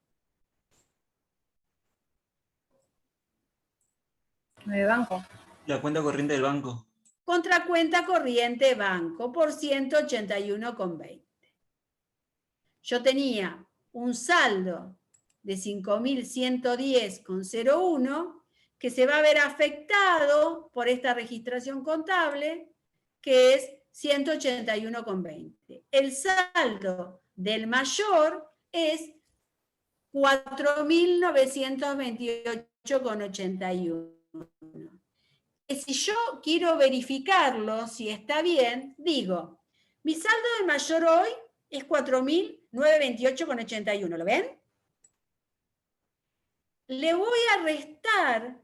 De banco. La cuenta corriente del banco. Contra cuenta corriente banco, por 181,20. Yo tenía un saldo de 5.110,01 que se va a ver afectado por esta registración contable, que es 181,20. El saldo del mayor es 4.928,81. Si yo quiero verificarlo, si está bien, digo, mi saldo del mayor hoy es 4.928,81, ¿lo ven? Le voy a restar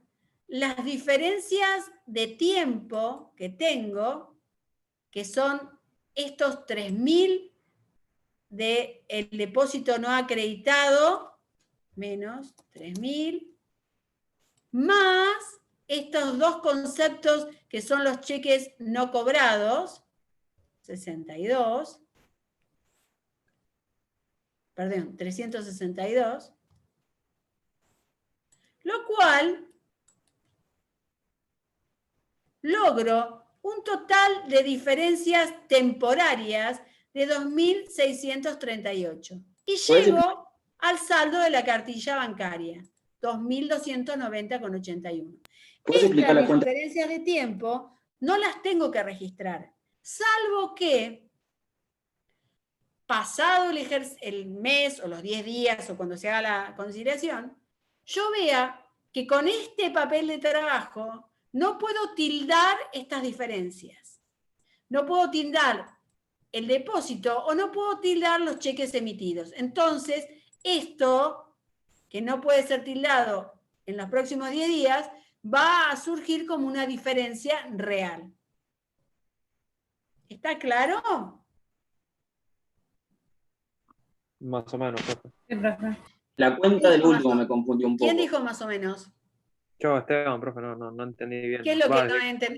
las diferencias de tiempo que tengo, que son estos 3.000 del depósito no acreditado, menos 3.000, más estos dos conceptos que son los cheques no cobrados, 362, lo cual logro un total de diferencias temporarias de 2.638 y llego al saldo de la cartilla bancaria, 2.290,81. ¿Puedes explicar la Estas cuenta? diferencias de tiempo no las tengo que registrar, salvo que pasado el mes o los 10 días o cuando se haga la conciliación, yo vea que con este papel de trabajo no puedo tildar estas diferencias. No puedo tildar el depósito o no puedo tildar los cheques emitidos. Entonces, esto, que no puede ser tildado en los próximos 10 días, va a surgir como una diferencia real. ¿Está claro? Más o menos, profe. Sí, profe. La cuenta del último me confundió un poco. ¿Quién dijo más o menos? Yo, Esteban, profe, no entendí bien. ¿Qué es lo que Vale. no entendí?